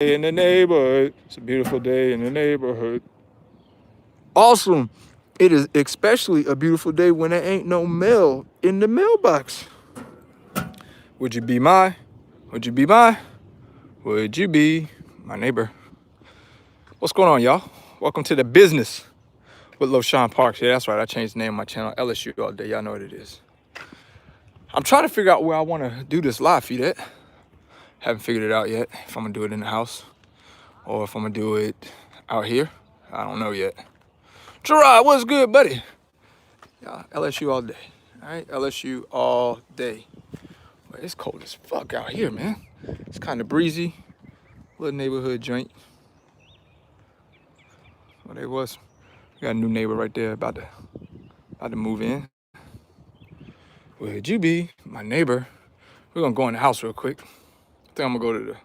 In the neighborhood. It's a beautiful day in the neighborhood. Awesome. It is especially a beautiful day when there ain't no mail in the mailbox. Would you be my? Would you be my? Would you be my neighbor? What's going on, y'all? Welcome to the business with Loshawnparks. Yeah, that's right. I changed the name of my channel. LSU all day. Y'all know what it is. I'm trying to figure out where I want to do this live feed at. Haven't figured it out yet. If I'm gonna do it in the house or if I'm gonna do it out here, I don't know yet. Gerard, what's good, buddy? Y'all, LSU all day. All right, LSU all day. But it's cold as fuck out here, man. It's kind of breezy. Little neighborhood joint. Well, there was. We got a new neighbor right there about to move in. Would you be my neighbor? We're gonna go in the house real quick. I think I'm gonna go to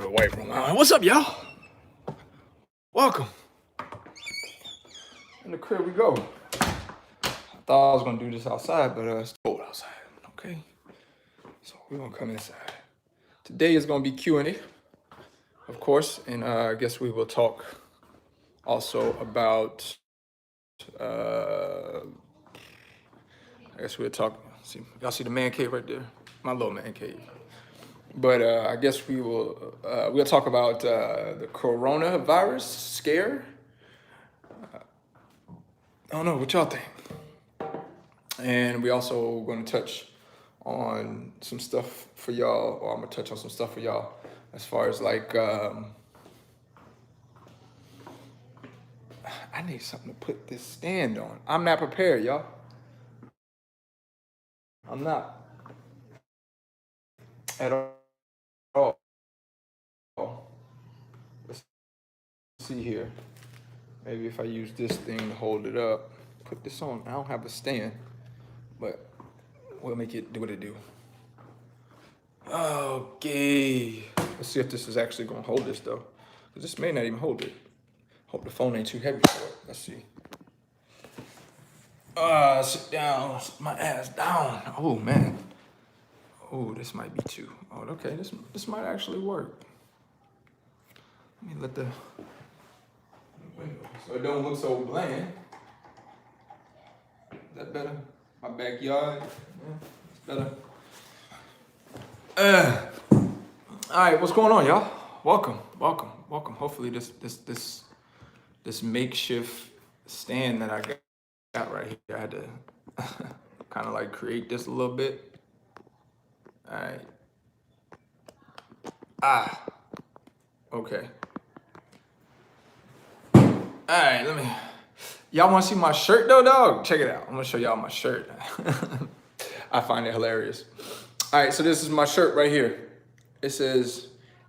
the white room. What's up, y'all? Welcome. In the crib we go. I thought I was gonna do this outside, but it's cold outside. Okay. So we're gonna come inside. Today is gonna be Q&A, of course, and I guess we will talk also about. I guess we'll talk. See, y'all see the man cave right there? My little man cave. But I guess we'll talk about the coronavirus scare. I don't know what y'all think. And we also going to touch on some stuff for y'all, or I'm gonna touch on some stuff for y'all as far as like I need something to put this stand on. I'm not prepared, y'all. I'm not at all. Let's see here. Maybe if I use this thing to hold it up, put this on. I don't have a stand, but we'll make it do what it do. Okay. Let's see if this is actually gonna hold this though. Cause this may not even hold it. Hope the phone ain't too heavy for it. Let's see. Sit down, sit my ass down. Oh man. Oh, this might be too. Oh, okay. This might actually work. Let me let the window so it don't look so bland. Is that better? My backyard. Yeah, it's better. All right, what's going on, y'all? Welcome. Hopefully this makeshift stand that I got right here, I had to kind of like create this a little bit. All right. Okay. All right, y'all want to see my shirt though, dog? Check it out. I'm gonna show y'all my shirt. I find it hilarious. All right, so this is my shirt right here. It says,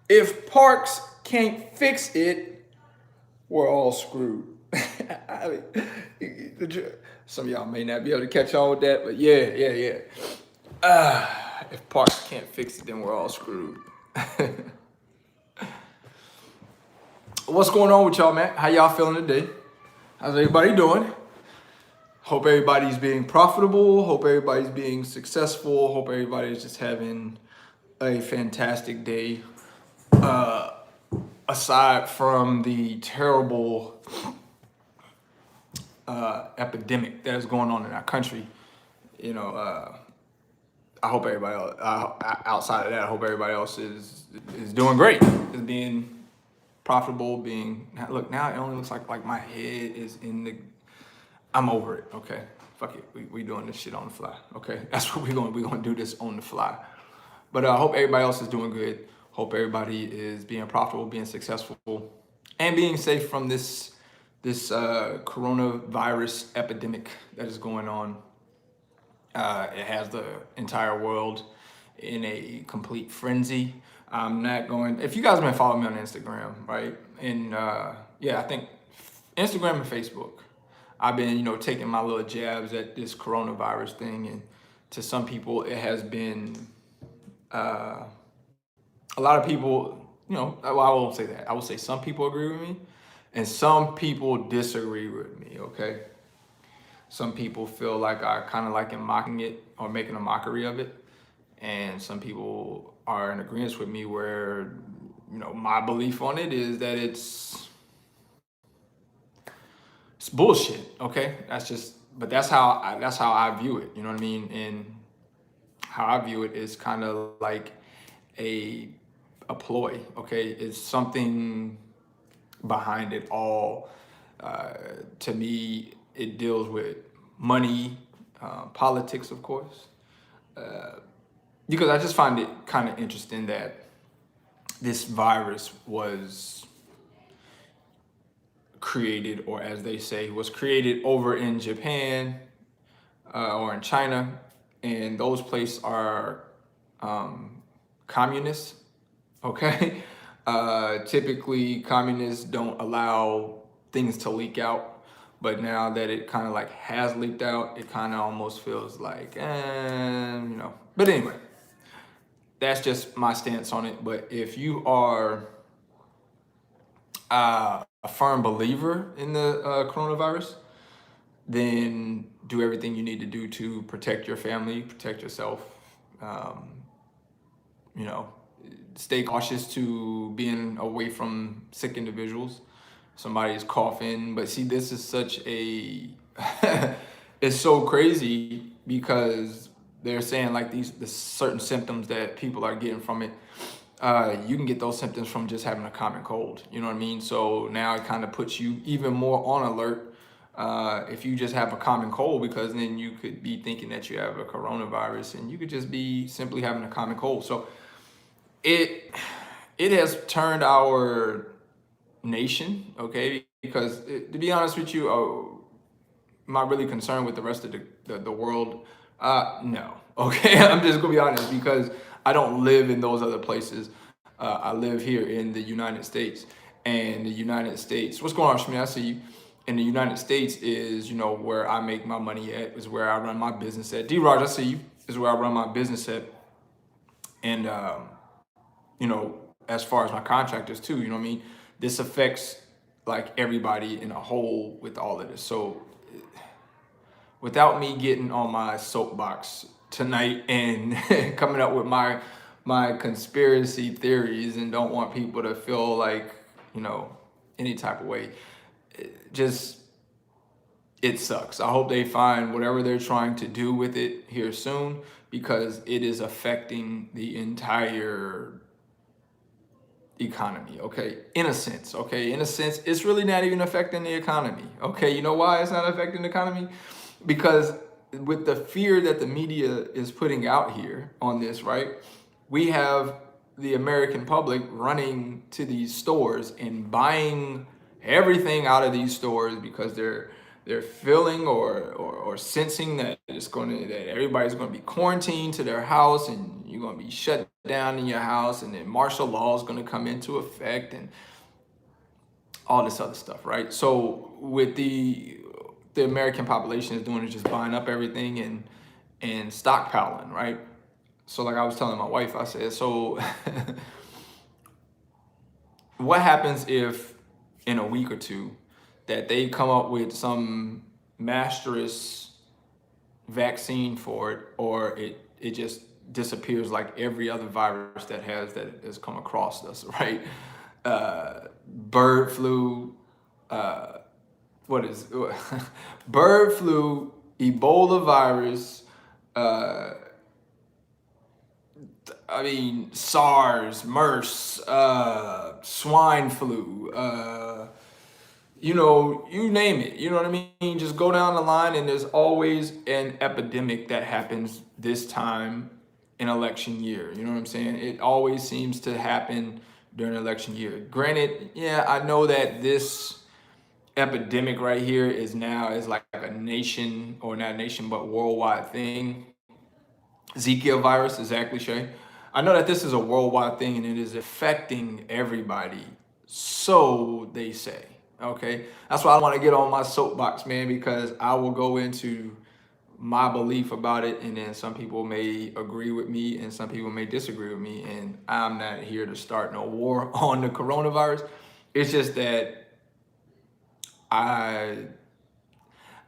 "If Parks can't fix it, we're all screwed." I mean, some of y'all may not be able to catch on with that, but yeah. If Parks can't fix it, then we're all screwed. What's going on with y'all, man? How y'all feeling today? How's everybody doing? Hope everybody's being profitable. Hope everybody's being successful. Hope everybody's just having a fantastic day. Aside from the terrible epidemic that is going on in our country, you know, I hope everybody else, outside of that, I hope everybody else is doing great, is being profitable, look, now it only looks like my head is in the, I'm over it, okay? Fuck it, we doing this shit on the fly, okay? That's what we're gonna do this on the fly. But I hope everybody else is doing good. Hope everybody is being profitable, being successful, and being safe from this coronavirus epidemic that is going on. It has the entire world in a complete frenzy. I'm not going. If you guys have been following me on Instagram, right? And I think Instagram and Facebook, I've been taking my little jabs at this coronavirus thing, and to some people it has been a lot of people. Well, I won't say that. I will say some people agree with me, and some people disagree with me. Okay. Some people feel like I kind of like am mocking it or making a mockery of it. And some people are in agreement with me where, my belief on it is that it's bullshit. Okay. But that's how I view it. You know what I mean? And how I view it is kind of like a, a ploy. Okay. It's something behind it all. To me, it deals with money, politics, of course, because I just find it kind of interesting that this virus was created, or as they say, was created over in Japan or in China, and those places are communists. Okay, typically communists don't allow things to leak out, but now that it kind of like has leaked out, it kind of almost feels like, But anyway, that's just my stance on it. But if you are a firm believer in the coronavirus, then do everything you need to do to protect your family, protect yourself. Um, you know, Stay cautious to being away from sick individuals. Somebody is coughing, but see, this is such a it's so crazy because they're saying like the certain symptoms that people are getting from it. You can get those symptoms from just having a common cold. You know what I mean? So now it kind of puts you even more on alert if you just have a common cold, because then you could be thinking that you have a coronavirus and you could just be simply having a common cold. So it it has turned our nation, okay? Because to be honest with you, am I really concerned with the rest of the world? No. Okay, I'm just gonna be honest because I don't live in those other places. I live here in the United States, and the United States. What's going on, Shmi? I see you. In the United States is where I make my money at, is where I run my business at. D. Raj, I see you. Is where I run my business at, and as far as my contractors too. You know what I mean? This affects like everybody in a whole with all of this. So without me getting on my soapbox tonight and coming up with my conspiracy theories, and don't want people to feel like any type of way, just it sucks. I hope they find whatever they're trying to do with it here soon, because it is affecting the entire economy. Okay, in a sense. Okay, in a sense, it's really not even affecting the economy. Okay, you know why it's not affecting the economy? Because with the fear that the media is putting out here on this, right? We have the American public running to these stores and buying everything out of these stores because they're feeling or sensing that that everybody's going to be quarantined to their house, and you're going to be shut down in your house, and then martial law is going to come into effect, and all this other stuff, right? So with the American population is doing is just buying up everything and stockpiling, right? So like I was telling my wife, I said, so what happens if in a week or two that they come up with some masterous vaccine for it, or it just disappears like every other virus that has come across us, right? Bird flu, what is bird flu, Ebola virus, SARS, MERS, swine flu, you name it. You know what I mean? Just go down the line, and there's always an epidemic that happens this time in election year. You know what I'm saying? It always seems to happen during election year. Granted, yeah, I know that this epidemic right here is like a nation, or not a nation, but worldwide thing. Zika virus, exactly, Shay. I know that this is a worldwide thing and it is affecting everybody. So they say. Okay. That's why I want to get on my soapbox, man, because I will go into my belief about it, and then some people may agree with me and some people may disagree with me. And I'm not here to start no war on the coronavirus. It's just that I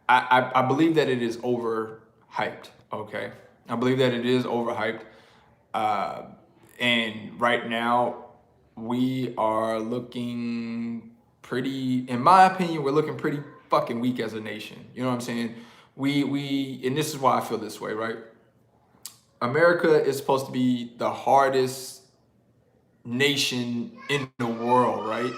I believe that it is overhyped. Okay, I believe that it is overhyped. Uh, And right now, we are looking pretty, in my opinion, we're looking pretty fucking weak as a nation. You know what I'm saying? And this is why I feel this way, right? America is supposed to be the hardest nation in the world, right?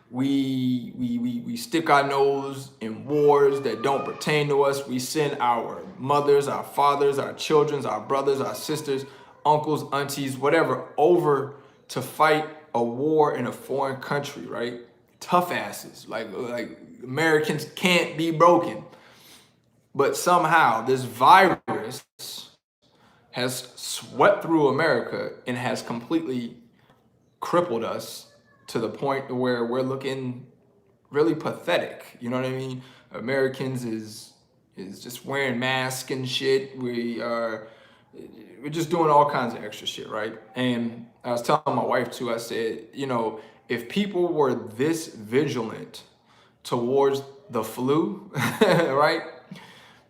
We stick our nose in wars that don't pertain to us. We send our mothers, our fathers, our children, our brothers, our sisters, uncles, aunties, whatever, over to fight a war in a foreign country, right? Tough asses, like Americans can't be broken. But somehow this virus has swept through America and has completely crippled us to the point where we're looking really pathetic. You know what I mean? Americans is just wearing masks and shit. We're just doing all kinds of extra shit, right? And I was telling my wife too, I said, you know, if people were this vigilant towards the flu, right?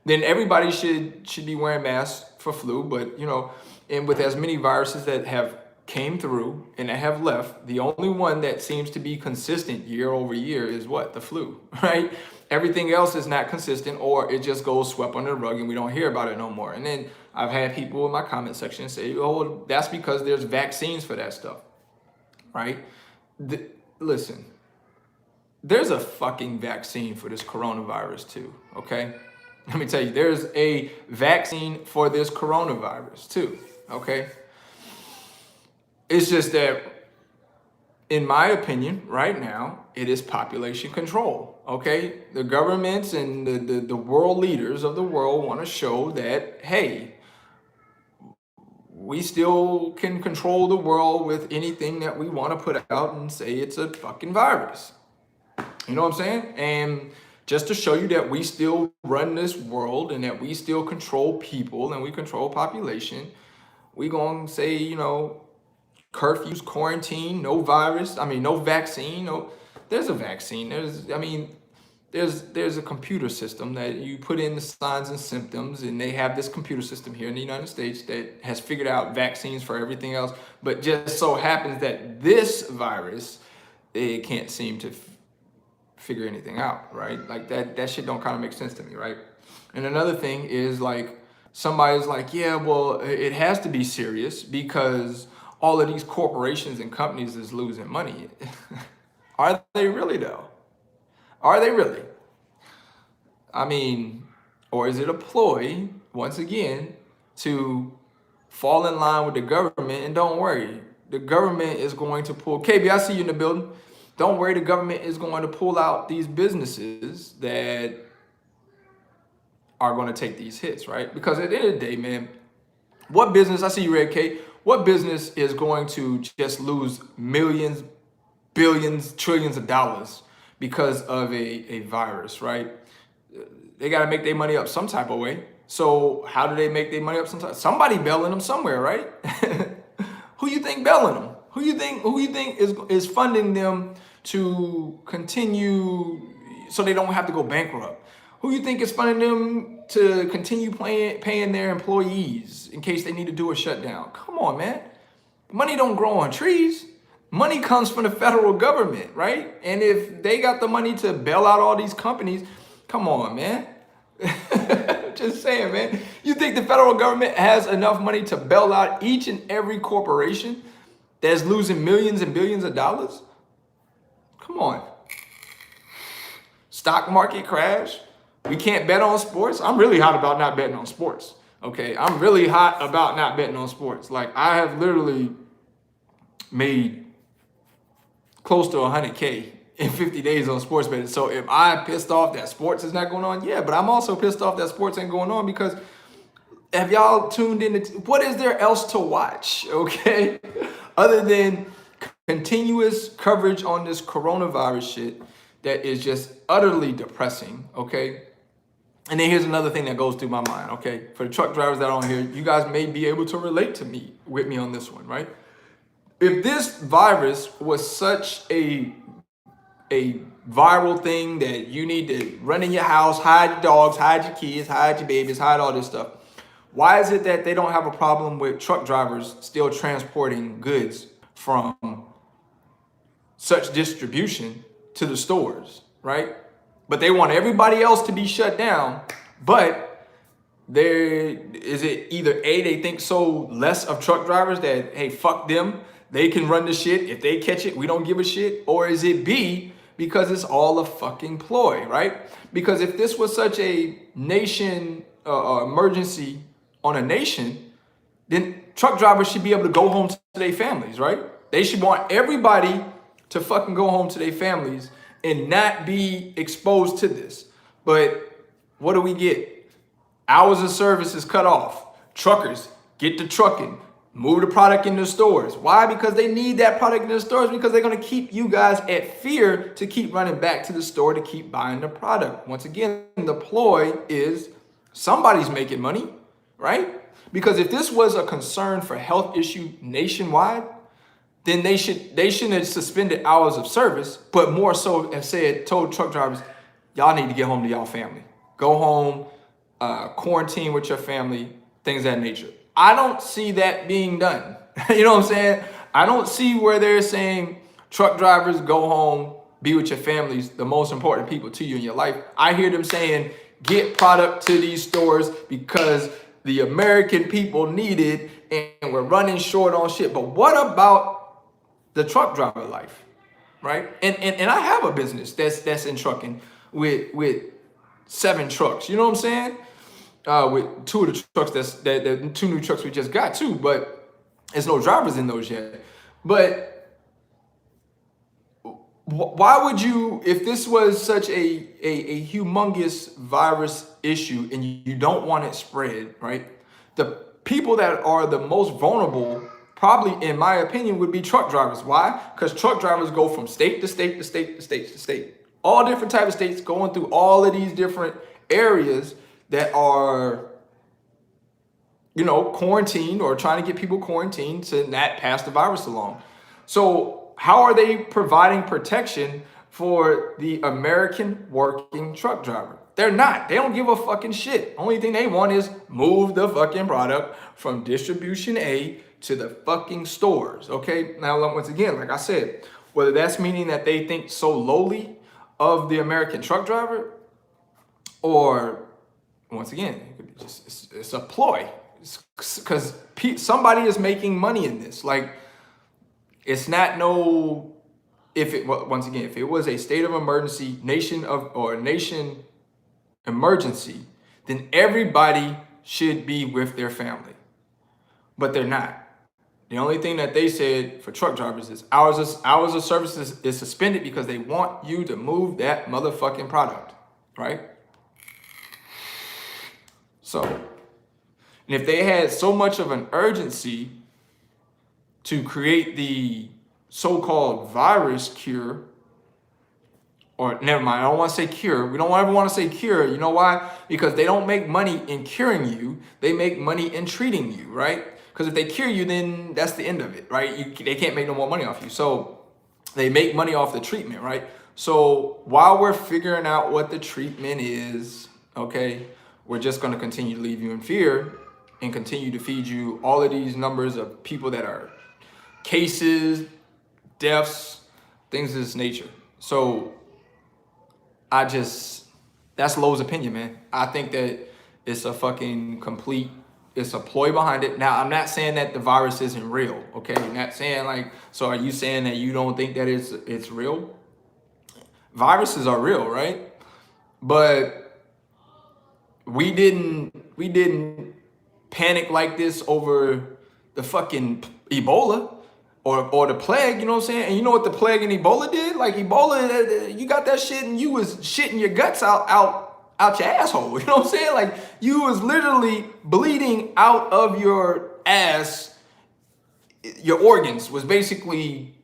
Then everybody should be wearing masks for flu, but you know, and with as many viruses that have came through and that have left, the only one that seems to be consistent year over year is what? The flu, right? Everything else is not consistent, or it just goes swept under the rug and we don't hear about it no more. And then I've had people in my comment section say, oh, that's because there's vaccines for that stuff, right? Listen, there's a fucking vaccine for this coronavirus too, okay? Let me tell you, there's a vaccine for this coronavirus too, okay? It's just that, in my opinion, right now, it is population control, okay? The governments and the world leaders of the world want to show that, hey, we still can control the world with anything that we want to put out and say it's a fucking virus. You know what I'm saying? And just to show you that we still run this world and that we still control people and we control population, we gonna say, you know, curfews, quarantine, no virus. I mean, no vaccine. No, there's a vaccine. There's a computer system that you put in the signs and symptoms, and they have this computer system here in the United States that has figured out vaccines for everything else. But just so happens that this virus, it can't seem to figure anything out, right? Like that shit don't kind of make sense to me, right? And another thing is like, somebody's like, yeah, well, it has to be serious because all of these corporations and companies is losing money. Are they really though? Are they really? I mean, or is it a ploy, once again, to fall in line with the government? And don't worry, the government is going to pull, KB, I see you in the building. Don't worry, the government is going to pull out these businesses that are going to take these hits, right? Because at the end of the day, man, what business, I see you, Red K, what business is going to just lose millions, billions, trillions of dollars because of a virus, right? They got to make their money up some type of way. So how do they make their money up sometimes? Somebody bailing them somewhere, right? Who you think bailing them? Who you think is funding them to continue so they don't have to go bankrupt? Who you think is funding them to continue paying their employees in case they need to do a shutdown? Come on, man. Money don't grow on trees. Money comes from the federal government, right? And if they got the money to bail out all these companies, come on, man. Just saying, man. You think the federal government has enough money to bail out each and every corporation that's losing millions and billions of dollars? Come on. Stock market crash. We can't bet on sports. I'm really hot about not betting on sports. Okay, I'm really hot about not betting on sports. Like, I have literally made close to 100K in 50 days on sports betting. So if I'm pissed off that sports is not going on, yeah, but I'm also pissed off that sports ain't going on because have y'all tuned in? What is there else to watch, okay? Other than continuous coverage on this coronavirus shit that is just utterly depressing, okay? And then here's another thing that goes through my mind, okay? For the truck drivers that are on here, you guys may be able to relate with me on this one, right? If this virus was such a viral thing that you need to run in your house, hide your dogs, hide your kids, hide your babies, hide all this stuff, Why is it that they don't have a problem with truck drivers still transporting goods from such distribution to the stores, right? But they want everybody else to be shut down. But is it either A, they think so less of truck drivers that, hey, fuck them, they can run the shit. If they catch it, we don't give a shit. Or is it B, because it's all a fucking ploy, right? Because if this was such a nation emergency on a nation, then truck drivers should be able to go home to their families, right? They should want everybody to fucking go home to their families and not be exposed to this. But what do we get? Hours of service is cut off. Truckers, get to trucking. Move the product in the stores. Why? Because they need that product in the stores, because they're going to keep you guys at fear to keep running back to the store to keep buying the product. Once again, the ploy is somebody's making money, right? Because if this was a concern for health issue nationwide, then they shouldn't have suspended hours of service, but more so have told truck drivers, y'all need to get home to y'all family. Go home, quarantine with your family, things of that nature. I don't see that being done. You know what I'm saying? I don't see where they're saying truck drivers go home, be with your families, the most important people to you in your life. I hear them saying, get product to these stores because the American people need it and we're running short on shit. But what about the truck driver life, right? And I have a business that's in trucking with 7 trucks. You know what I'm saying? With 2 of the trucks, the 2 new trucks we just got too, but there's no drivers in those yet. But why would you, if this was such a humongous virus issue and you don't want it spread, right? The people that are the most vulnerable, probably in my opinion, would be truck drivers. Why? Because truck drivers go from state to state to state to state to state. All different types of states, going through all of these different areas that are, you know, quarantined or trying to get people quarantined to not pass the virus along. So how are they providing protection for the American working truck driver? They're not. They don't give a fucking shit. Only thing they want is move the fucking product from distribution A to the fucking stores, okay? Now, once again, like I said, whether that's meaning that they think so lowly of the American truck driver, or once again, it's a ploy, because somebody is making money in this. Like, it's not no, once again, if it was a state of emergency, nation emergency, then everybody should be with their family, but they're not. The only thing that they said for truck drivers is hours of service is suspended because they want you to move that motherfucking product, right? So, and if they had so much of an urgency to create the so-called virus cure, or never mind, I don't want to say cure. We don't ever want to say cure. You know why? Because they don't make money in curing you. They make money in treating you, right? Because if they cure you, then that's the end of it, right? They can't make no more money off you. So they make money off the treatment, right? So while we're figuring out what the treatment is, okay, we're just going to continue to leave you in fear and continue to feed you all of these numbers of people that are cases, deaths, things of this nature. So that's Lowe's opinion, man. I think that it's a fucking it's a ploy behind it. Now, I'm not saying that the virus isn't real, okay? I'm not saying like, so are you saying that you don't think that it's real? Viruses are real, right? But we didn't panic like this over the fucking Ebola or the plague, you know what I'm saying? And you know what the plague and Ebola did? Like Ebola, you got that shit and you was shitting your guts out your asshole, you know what I'm saying? Like you was literally bleeding out of your ass. Your organs was basically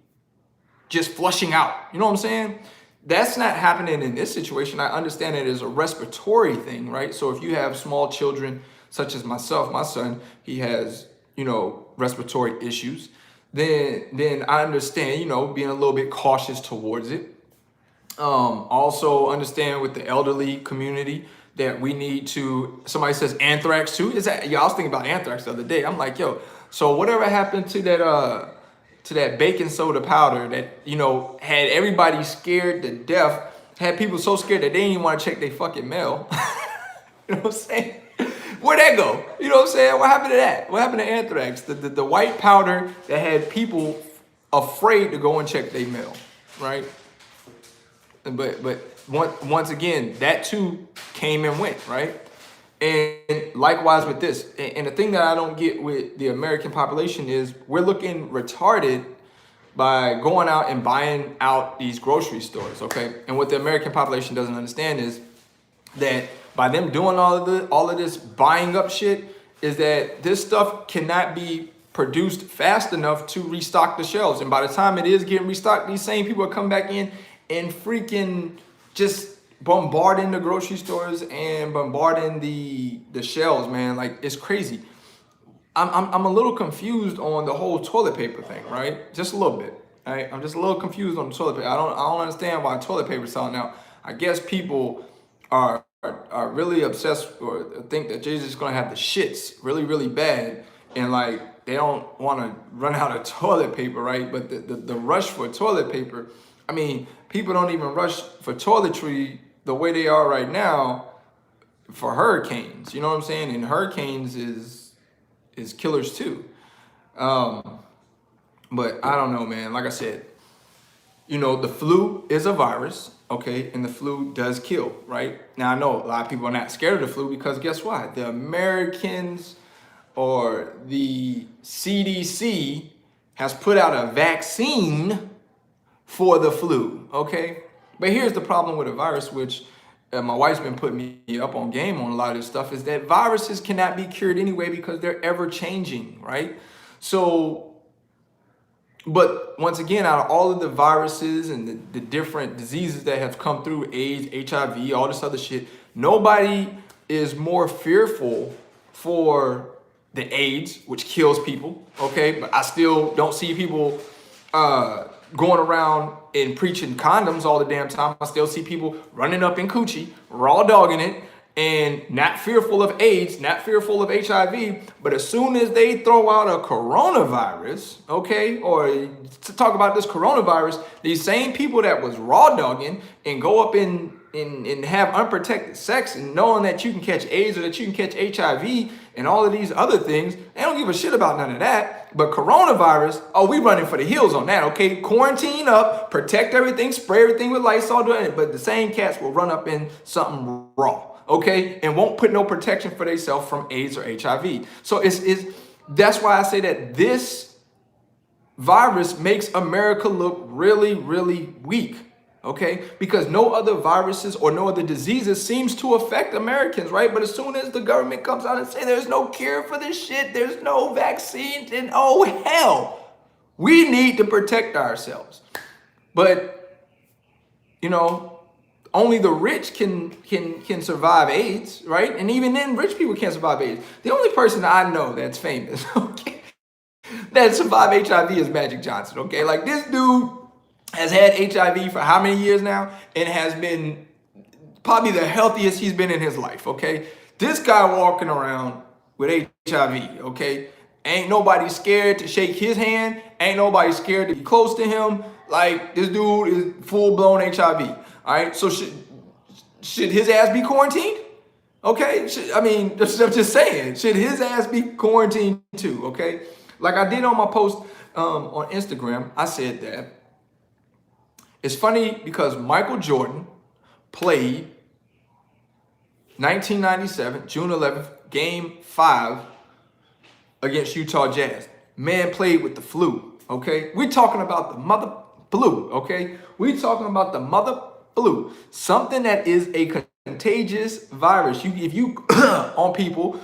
just flushing out, you know what I'm saying? That's not happening in this situation. I understand it is a respiratory thing, right? So if you have small children, such as myself, my son, he has, you know, respiratory issues, then I understand, you know, being a little bit cautious towards it. Also understand with the elderly community that we need to, somebody says anthrax too. Is that, yeah, I was thinking about anthrax the other day. I'm like, yo, so whatever happened to that baking soda powder that, you know, had everybody scared to death, had people so scared that they didn't even want to check their fucking mail. You know what I'm saying? Where'd that go? You know what I'm saying? What happened to that? What happened to anthrax? The white powder that had people afraid to go and check their mail, right? But once again, that too came and went, right? And likewise with this. And the thing that I don't get with the American population is we're looking retarded by going out and buying out these grocery stores, okay? And what the American population doesn't understand is that by them doing all of this buying up shit, is that this stuff cannot be produced fast enough to restock the shelves. And by the time it is getting restocked, these same people are coming back in and freaking just bombarding the grocery stores and bombarding the shelves, man. Like, it's crazy. I'm a little confused on the whole toilet paper thing, right? Just a little bit, right? I'm just a little confused on the toilet paper. I don't understand why toilet paper is selling out. I guess people are really obsessed or think that Jesus is gonna have the shits really, really bad, and like they don't want to run out of toilet paper, right? But the rush for toilet paper, I mean, people don't even rush for toiletry the way they are right now for hurricanes. You know what I'm saying? And hurricanes is killers too. But I don't know, man. Like I said, you know, the flu is a virus, okay? And the flu does kill, right? Now, I know a lot of people are not scared of the flu because guess what? The Americans or the CDC has put out a vaccine for the flu, okay? But here's the problem with a virus, which my wife's been putting me up on game on a lot of this stuff, is that viruses cannot be cured anyway because they're ever changing, right? So, but once again, out of all of the viruses and the different diseases that have come through, AIDS, HIV, all this other shit, nobody is more fearful for the AIDS, which kills people, okay? But I still don't see people going around and preaching condoms all the damn time. I still see people running up in coochie, raw dogging it, and not fearful of AIDS, not fearful of HIV. But as soon as they throw out a coronavirus, okay, or to talk about this coronavirus, these same people that was raw dogging and go up and have unprotected sex and knowing that you can catch AIDS or that you can catch HIV and all of these other things, they don't give a shit about none of that. But coronavirus, oh, we running for the hills on that, okay? Quarantine up, protect everything, spray everything with Lysol, doing it. But the same cats will run up in something raw, okay? And won't put no protection for themselves from AIDS or HIV. So that's why I say that this virus makes America look really, really weak. Okay, because no other viruses or no other diseases seems to affect Americans, right? But as soon as the government comes out and say there's no cure for this shit, there's no vaccine, then oh hell, we need to protect ourselves. But you know, only the rich can survive AIDS, right? And even then, rich people can't survive AIDS. The only person I know that's famous, okay, that survived HIV is Magic Johnson. Okay, like this dude has had HIV for how many years now and has been probably the healthiest he's been in his life, okay? This guy walking around with HIV, okay? Ain't nobody scared to shake his hand. Ain't nobody scared to be close to him. Like, this dude is full-blown HIV, all right? So should his ass be quarantined? Okay, I'm just saying, should his ass be quarantined too, okay? Like I did on my post on Instagram, I said that it's funny because Michael Jordan played 1997, June 11th, game 5 against Utah Jazz. Man played with the flu, okay? We're talking about the mother flu, okay? We're talking about the mother flu. Something that is a contagious virus. If you on people,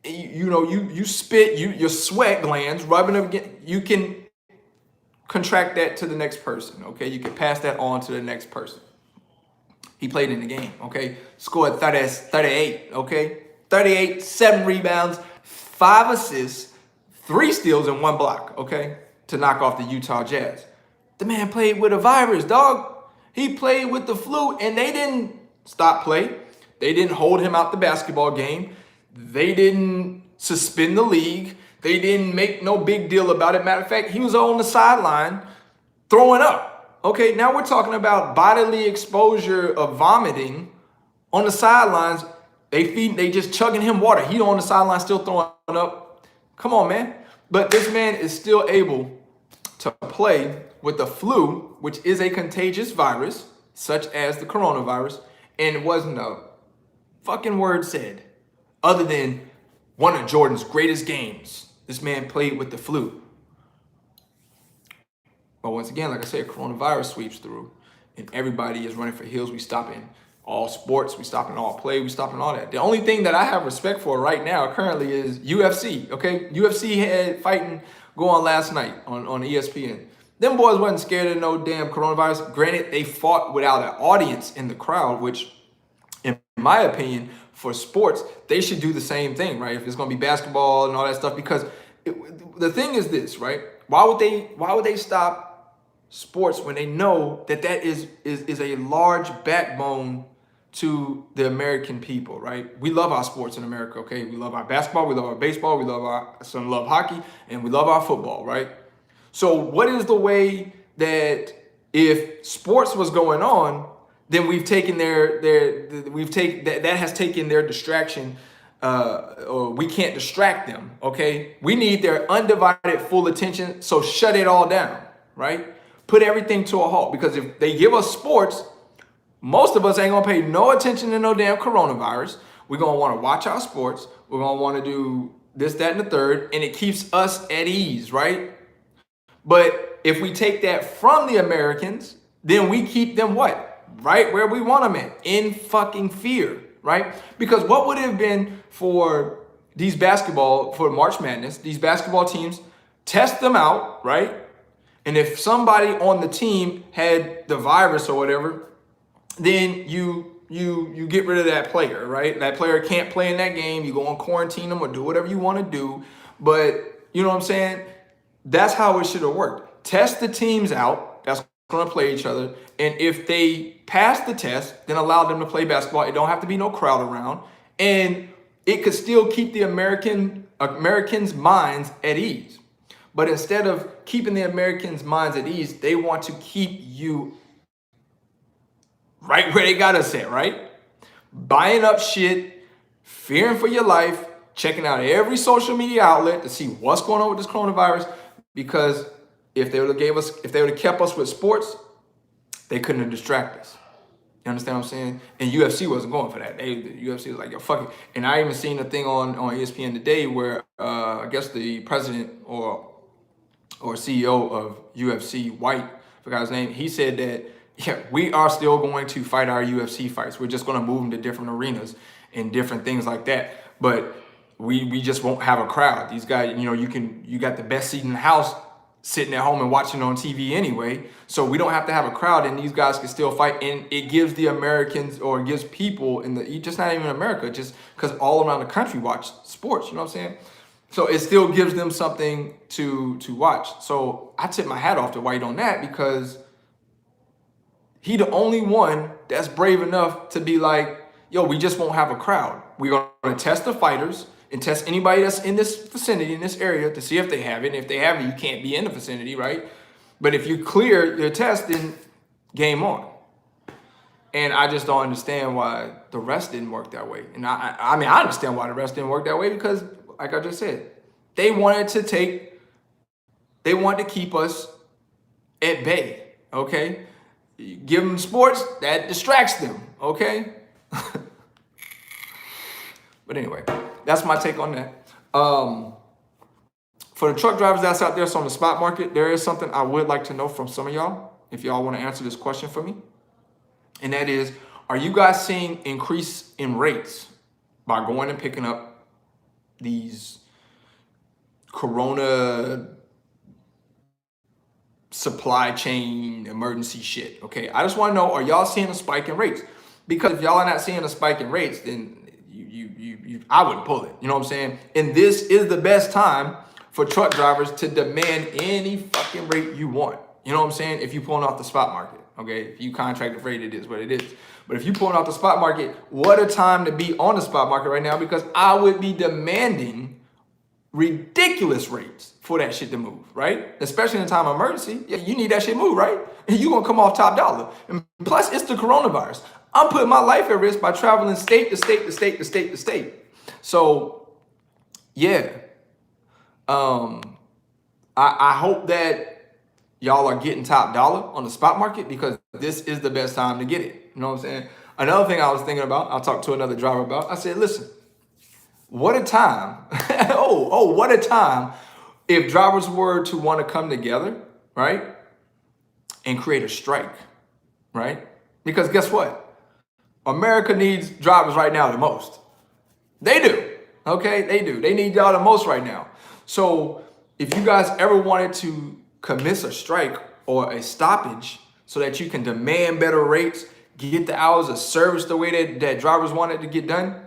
you spit, your sweat glands rubbing up against, you can contract that to the next person, okay? You can pass that on to the next person. He played in the game, okay? Scored 38, okay? 38, 7 rebounds, 5 assists, 3 steals, and 1 block, okay? To knock off the Utah Jazz. The man played with a virus, dog. He played with the flu, and they didn't stop play. They didn't hold him out the basketball game. They didn't suspend the league. They didn't make no big deal about it. Matter of fact, he was on the sideline throwing up. Okay, now we're talking about bodily exposure of vomiting on the sidelines. They just chugging him water. He on the sideline still throwing up. Come on, man. But this man is still able to play with the flu, which is a contagious virus, such as the coronavirus, and it wasn't a fucking word said other than one of Jordan's greatest games. This man played with the flu. But once again, like I said, coronavirus sweeps through and everybody is running for hills. We stopping all sports, we stopping all play, we stopping all that. The only thing that I have respect for right now currently is UFC, okay? UFC had fighting go on last night on ESPN. Them boys wasn't scared of no damn coronavirus. Granted, they fought without an audience in the crowd, which in my opinion, for sports, they should do the same thing, right? If it's going to be basketball and all that stuff, because the thing is this, right? Why would they stop sports when they know that is a large backbone to the American people, right? We love our sports in America, okay? We love our basketball, we love our baseball, we love hockey, and we love our football, right? So what is the way that if sports was going on, then we've taken that has taken their distraction, or we can't distract them, okay? We need their undivided full attention, so shut it all down, right? Put everything to a halt, because if they give us sports, most of us ain't gonna pay no attention to no damn coronavirus. We're gonna wanna watch our sports. We're gonna wanna do this, that, and the third, and it keeps us at ease, right? But if we take that from the Americans, then we keep them what? Right where we want them at, in fucking fear, right? Because what would it have been for for March Madness, these basketball teams, test them out, right? And if somebody on the team had the virus or whatever, then you get rid of that player, right? That player can't play in that game. You go on quarantine them or do whatever you want to do. But you know what I'm saying? That's how it should have worked. Test the teams out that's going to play each other. And if they pass the test, then allow them to play basketball. It don't have to be no crowd around. And it could still keep the Americans' minds at ease. But instead of keeping the Americans' minds at ease, they want to keep you right where they got us at, right? Buying up shit, fearing for your life, checking out every social media outlet to see what's going on with this coronavirus. Because if they would have kept us with sports, they couldn't have distracted us. You understand what I'm saying? And UFC wasn't going for that. The UFC was like, yo, fuck it. And I even seen a thing on ESPN today where I guess the president or CEO of UFC, White, I forgot his name, he said that, yeah, we are still going to fight our UFC fights. We're just going to move them to different arenas and different things like that. But we just won't have a crowd. These guys, you got the best seat in the house sitting at home and watching on TV anyway. So we don't have to have a crowd, and these guys can still fight. And it gives the Americans, or it gives people just not even America, just because all around the country watch sports, you know what I'm saying? So it still gives them something to watch. So I tip my hat off to White on that, because he the only one that's brave enough to be like, yo, we just won't have a crowd. We're going to test the fighters and test anybody that's in this vicinity, in this area, to see if they have it. And if they have it, you can't be in the vicinity, right? But if you clear your test, then game on. And I just don't understand why the rest didn't work that way. And I mean, I understand why the rest didn't work that way, because, like I just said, they wanted to keep us at bay, okay? You give them sports, that distracts them, okay? But anyway, that's my take on that. For the truck drivers that's out there, so on the spot market, there is something I would like to know from some of y'all, if y'all want to answer this question for me. And that is, are you guys seeing increase in rates by going and picking up these corona supply chain emergency shit? Okay, I just want to know, are y'all seeing a spike in rates? Because if y'all are not seeing a spike in rates, then I wouldn't pull it. You know what I'm saying? And this is the best time for truck drivers to demand any fucking rate you want. You know what I'm saying? If you're pulling off the spot market. Okay, if you contract the freight, it is what it is. But if you pulling off the spot market, what a time to be on the spot market right now, because I would be demanding ridiculous rates for that shit to move, right? Especially in a time of emergency. Yeah, you need that shit moved, right? And you gonna come off top dollar. And plus, it's the coronavirus. I'm putting my life at risk by traveling state to state to state to state to state. So, yeah. I hope that y'all are getting top dollar on the spot market, because this is the best time to get it. You know what I'm saying? Another thing I was thinking about, I'll talk to another driver about. I said, listen, what a time. What a time if drivers were to want to come together, right? And create a strike, right? Because guess what? America needs drivers right now the most. They do, okay? They do. They need y'all the most right now. So if you guys ever wanted to commence a strike or a stoppage so that you can demand better rates, get the hours of service the way that drivers wanted to get done,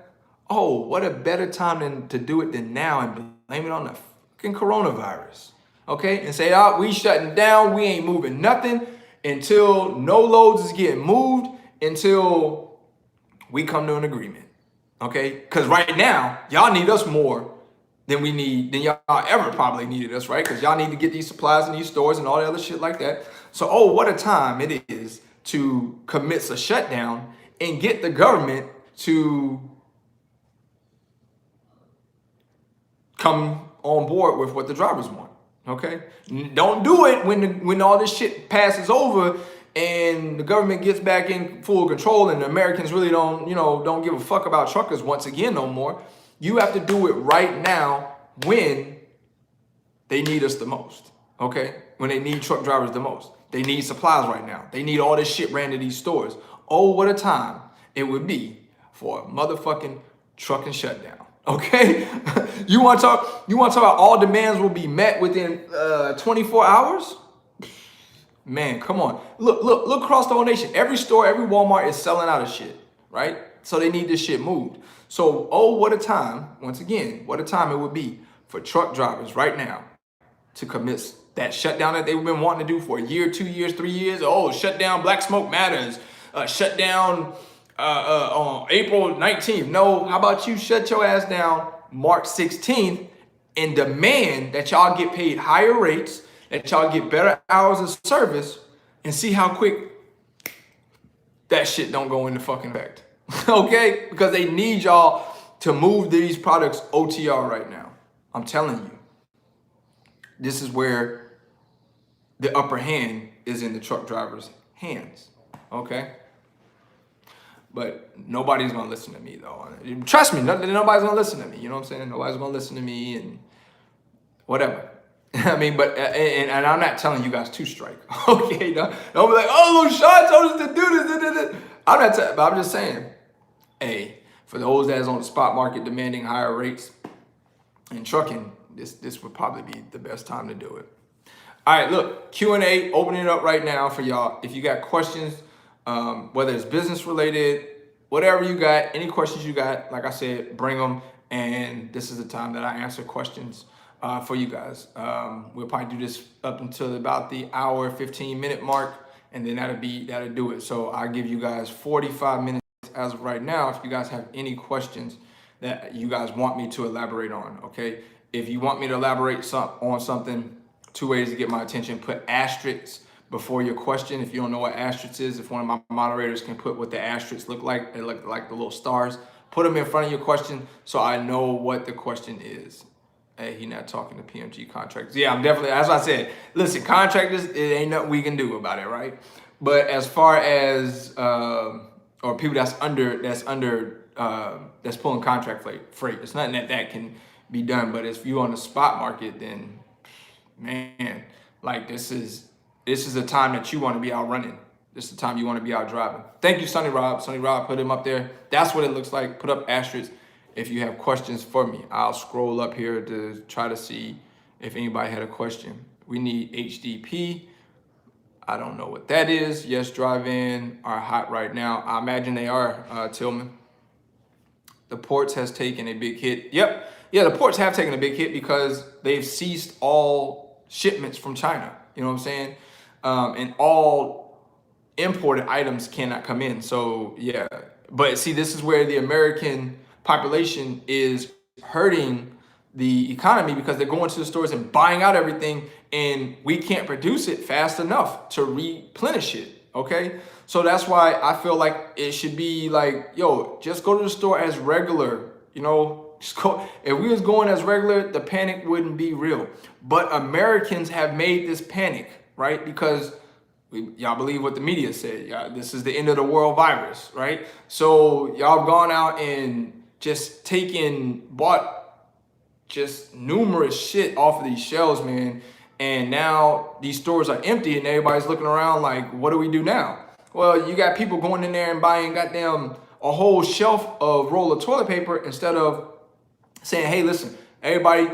oh, what a better time to do it than now, and blame it on the fucking coronavirus, okay? And say, oh, we shutting down, we ain't moving nothing until no loads is getting moved, until we come to an agreement, okay? Because right now, y'all need us more than y'all ever probably needed us, right? Because y'all need to get these supplies in these stores and all the other shit like that. So, oh, what a time it is to commit a shutdown and get the government to come on board with what the drivers want, okay? Don't do it when all this shit passes over and the government gets back in full control and the Americans really don't give a fuck about truckers once again no more. You have to do it right now when they need us the most, okay? When they need truck drivers the most. They need supplies right now. They need all this shit ran to these stores. Oh, what a time it would be for a motherfucking trucking shutdown, okay? You want to talk about all demands will be met within 24 hours? Man, come on. Look across the whole nation. Every store, every Walmart is selling out of shit, right? So they need this shit moved. So, oh, what a time, once again, what a time it would be for truck drivers right now to commit that shutdown that they've been wanting to do for a year, 2 years, 3 years. Oh, shut down Black Smoke Matters. Shut down on April 19th. No, how about you shut your ass down March 16th and demand that y'all get paid higher rates, that y'all get better hours of service, and see how quick that shit don't go into fucking effect. Okay? Because they need y'all to move these products OTR right now. I'm telling you. This is where the upper hand is in the truck driver's hands. Okay? But nobody's going to listen to me, though. Trust me, nobody's going to listen to me. You know what I'm saying? Nobody's going to listen to me and whatever. I mean, but, and I'm not telling you guys to strike. Okay? Don't be like, oh, Loshawn told us to do this. I'm not but I'm just saying, hey, for those that's on the spot market demanding higher rates in trucking, this would probably be the best time to do it. All right, look, Q&A, opening it up right now for y'all. If you got questions, whether it's business related, whatever you got, any questions you got, like I said, bring them. And this is the time that I answer questions for you guys. We'll probably do this up until about the hour, 15-minute mark, and then that'll do it. So I'll give you guys 45 minutes as of right now if you guys have any questions that you guys want me to elaborate on, okay? If you want me to elaborate on something, 2 ways to get my attention: put asterisks before your question. If you don't know what asterisk is, if one of my moderators can put what the asterisks look like, they look like the little stars, put them in front of your question so I know what the question is. Hey, he not talking to PMG contractors. Yeah, I'm definitely, as I said, listen, contractors, it ain't nothing we can do about it, right? But as far as, or people that's pulling contract freight, it's nothing that can be done. But if you on the spot market, then man, like this is a time that you want to be out running. This is the time you want to be out driving. Thank you, Sonny Rob. Sonny Rob put him up there. That's what it looks like. Put up asterisks if you have questions for me. I'll scroll up here to try to see if anybody had a question. We need HDP. I don't know what that is. Yes, drive-in are hot right now. I imagine they are, Tillman. The ports has taken a big hit. Yep. Yeah, the ports have taken a big hit because they've ceased all shipments from China. You know what I'm saying? And all imported items cannot come in. So yeah, but see, this is where the American population is hurting the economy because they're going to the stores and buying out everything, and we can't produce it fast enough to replenish it. Okay, so that's why I feel like it should be like, yo, just go to the store as regular. You know, just go. If we was going as regular, the panic wouldn't be real. But Americans have made this panic, right? Because y'all believe what the media said. Y'all, this is the end of the world virus, right? So y'all have gone out and just bought just numerous shit off of these shelves, man. And now these stores are empty and everybody's looking around like, what do we do now? Well, you got people going in there and buying goddamn a whole shelf of roll of toilet paper instead of saying, hey, listen, everybody,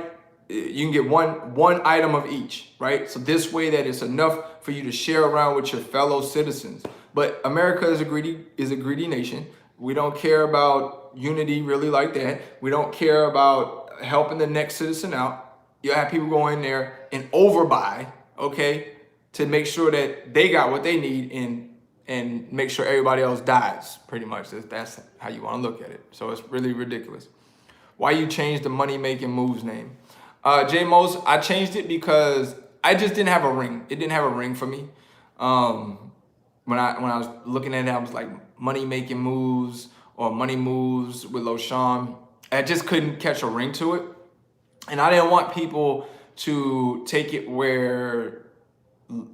you can get one item of each, right? So this way that it's enough for you to share around with your fellow citizens. But America is a greedy nation. We don't care about unity really like that. We don't care about helping the next citizen out. You have people go in there and overbuy, okay, to make sure that they got what they need and make sure everybody else dies, pretty much. That's how you want to look at it. So it's really ridiculous. Why you changed the Money Making Moves name? J Mos, I changed it because I just didn't have a ring. It didn't have a ring for me. When I was looking at it, I was like Money Making Moves or Money Moves with Loshawn. I just couldn't catch a ring to it. And I didn't want people to take it where,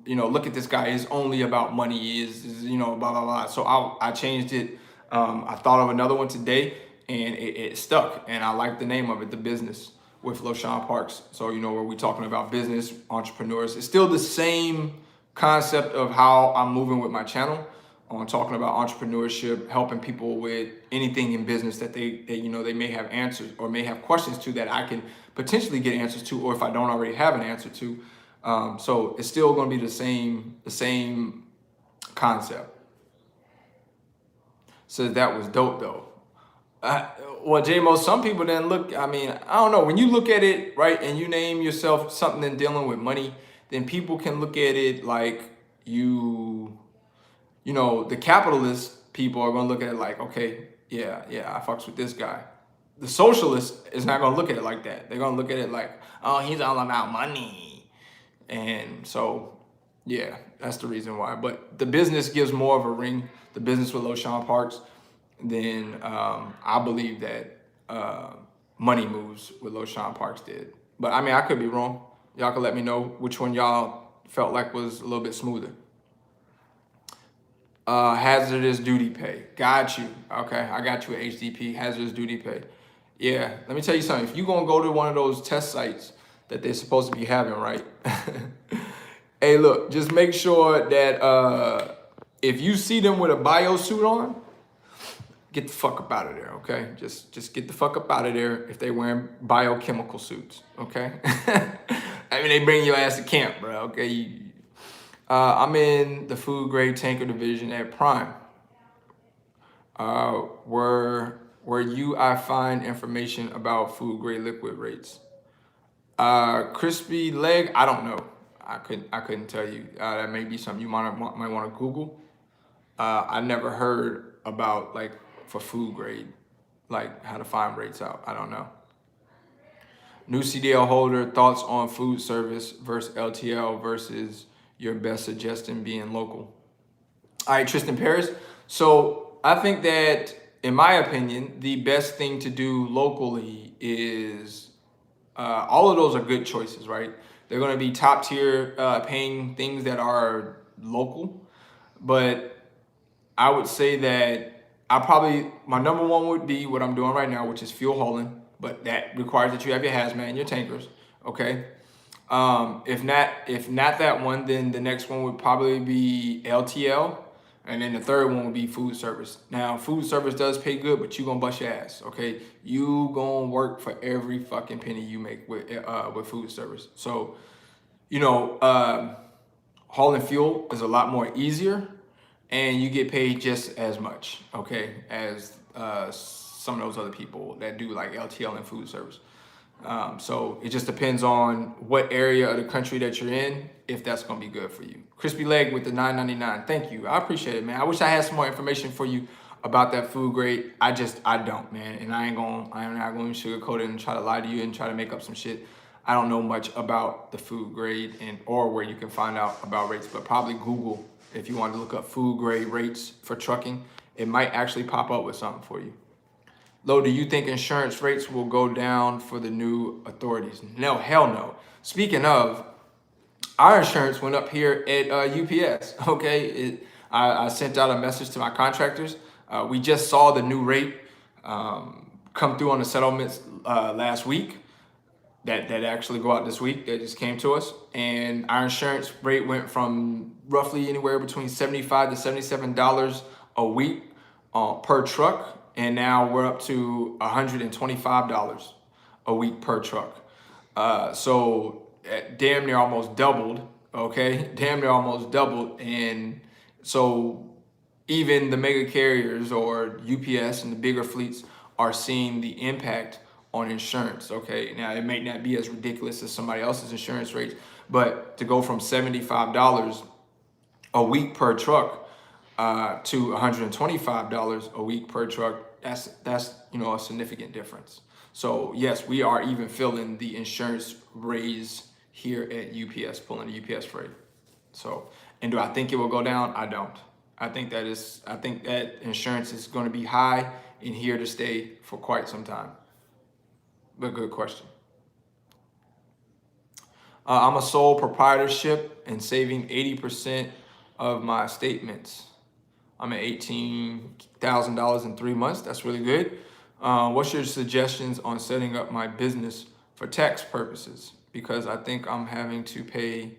you know, look at this guy, it's only about money, is you know, blah, blah, blah. So I changed it. I thought of another one today and it stuck. And I like the name of it, The Business with Loshawnparks. So, you know, where we're talking about business, entrepreneurs. It's still the same concept of how I'm moving with my channel on talking about entrepreneurship, helping people with anything in business that they you know, they may have answers or may have questions to that I can potentially get answers to, or if I don't already have an answer to. So it's still going to be the same concept. So that was dope though. Well, J-Mo, some people then look, I mean, I don't know. When you look at it, right, and you name yourself something dealing with money, then people can look at it like you know, the capitalist people are going to look at it like, okay, yeah, I fucks with this guy. The socialist is not going to look at it like that. They're going to look at it like, oh, he's all about money. And so, yeah, that's the reason why. But the business gives more of a ring, the business with Loshawnparks, than I believe that Money Moves with Loshawnparks did. But I mean, I could be wrong. Y'all can let me know which one y'all felt like was a little bit smoother. Hazardous duty pay. Got you. Okay, I got you at HDP, hazardous duty pay. Yeah, let me tell you something. If you're going to go to one of those test sites that they're supposed to be having, right? Hey, look, just make sure that if you see them with a bio suit on, get the fuck up out of there, okay? Just get the fuck up out of there if they're wearing biochemical suits, okay? I mean, they bring your ass to camp, bro, okay? I'm in the food grade tanker division at Prime. Where I find information about food grade liquid rates. Crispy leg, I don't know. I couldn't tell you. That may be something you might want to Google. I never heard about like for food grade, like how to find rates out. I don't know. New CDL holder, thoughts on food service versus LTL versus your best suggestion being local. All right, Tristan Paris. So I think that, in my opinion, the best thing to do locally is all of those are good choices, right? They're going to be top tier paying things that are local. But I would say that my number one would be what I'm doing right now, which is fuel hauling. But that requires that you have your hazmat and your tankers, okay? If not that one, then the next one would probably be LTL. And then the third one would be food service. Now, food service does pay good, but you gonna bust your ass, okay? You gonna work for every fucking penny you make with food service. So, you know, hauling fuel is a lot more easier, and you get paid just as much, okay, as some of those other people that do like LTL and food service. So it just depends on what area of the country that you're in, if that's going to be good for you. Crispy leg with the $9.99. Thank you. I appreciate it, man. I wish I had some more information for you about that food grade. I don't, man. And I'm not going to sugarcoat it and try to lie to you and try to make up some shit. I don't know much about the food grade or where you can find out about rates, but probably Google if you want to look up food grade rates for trucking. It might actually pop up with something for you. Lo, do you think insurance rates will go down for the new authorities? No, hell no. Speaking of, our insurance went up here at UPS. Okay, I sent out a message to my contractors. We just saw the new rate come through on the settlements last week. That actually go out this week. That just came to us, and our insurance rate went from roughly anywhere between $75 to $77 a week per truck. And now we're up to $125 a week per truck. So damn near almost doubled, okay? Damn near almost doubled. And so even the mega carriers or UPS and the bigger fleets are seeing the impact on insurance, okay? Now, it may not be as ridiculous as somebody else's insurance rates, but to go from $75 a week per truck to $125 a week per truck, that's a significant difference. So yes, we are even feeling the insurance raise here at UPS, pulling the UPS freight. So, and do I think it will go down? I don't. I think that insurance is going to be high and here to stay for quite some time. But good question. I'm a sole proprietorship and saving 80% of my statements. I'm at $18,000 in 3 months. That's really good. What's your suggestions on setting up my business for tax purposes? Because I think I'm having to pay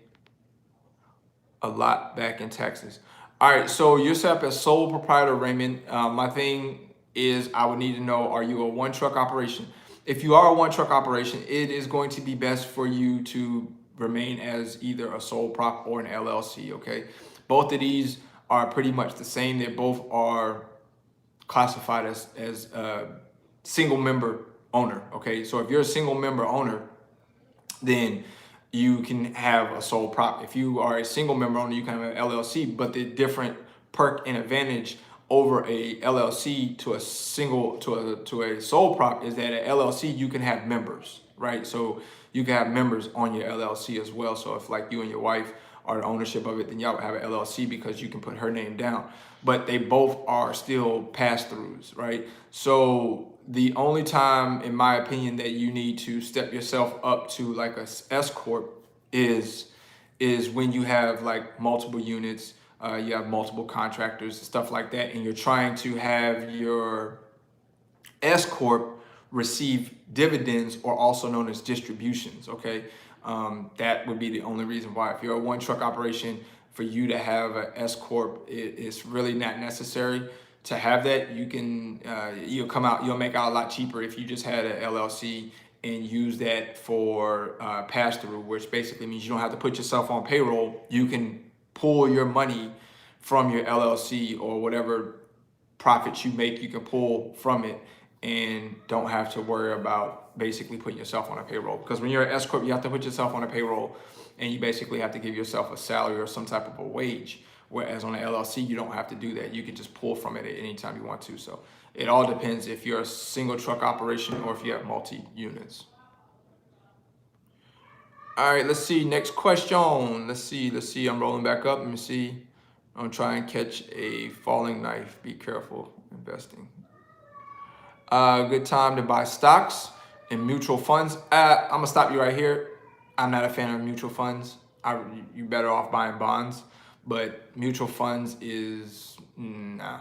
a lot back in taxes. All right, so you're set up as sole proprietor, Raymond. My thing is I would need to know, are you a one truck operation? If you are a one truck operation, it is going to be best for you to remain as either a sole prop or an LLC, okay? Both of these are pretty much the same. They both are classified as a single member owner, okay? So if you're a single member owner, then you can have a sole prop. If you are a single member owner, you can have an LLC, but the different perk and advantage over a LLC to a sole prop is that at LLC you can have members, right? So you can have members on your LLC as well. So if like you and your wife are the ownership of it, then y'all have an LLC because you can put her name down. But they both are still pass-throughs, right? So the only time, in my opinion, that you need to step yourself up to like a S corp is when you have like multiple units, you have multiple contractors, stuff like that, and you're trying to have your S corp receive dividends, or also known as distributions, okay? That would be the only reason why. If you're a one truck operation, for you to have an S corp, it's really not necessary to have that. You can you'll make out a lot cheaper if you just had an LLC and use that for pass through, which basically means you don't have to put yourself on payroll. You can pull your money from your LLC, or whatever profits you make, you can pull from it and don't have to worry about basically putting yourself on a payroll. Because when you're an S corp, you have to put yourself on a payroll, and you basically have to give yourself a salary or some type of a wage. Whereas on an LLC, you don't have to do that. You can just pull from it at any time you want to. So it all depends if you're a single truck operation or if you have multi units. All right, let's see. Next question. Let's see. I'm rolling back up. Let me see. I'm gonna try and catch a falling knife. Be careful investing. Good time to buy stocks and mutual funds. I'm gonna stop you right here. I'm not a fan of mutual funds. You're better off buying bonds, but mutual funds is nah.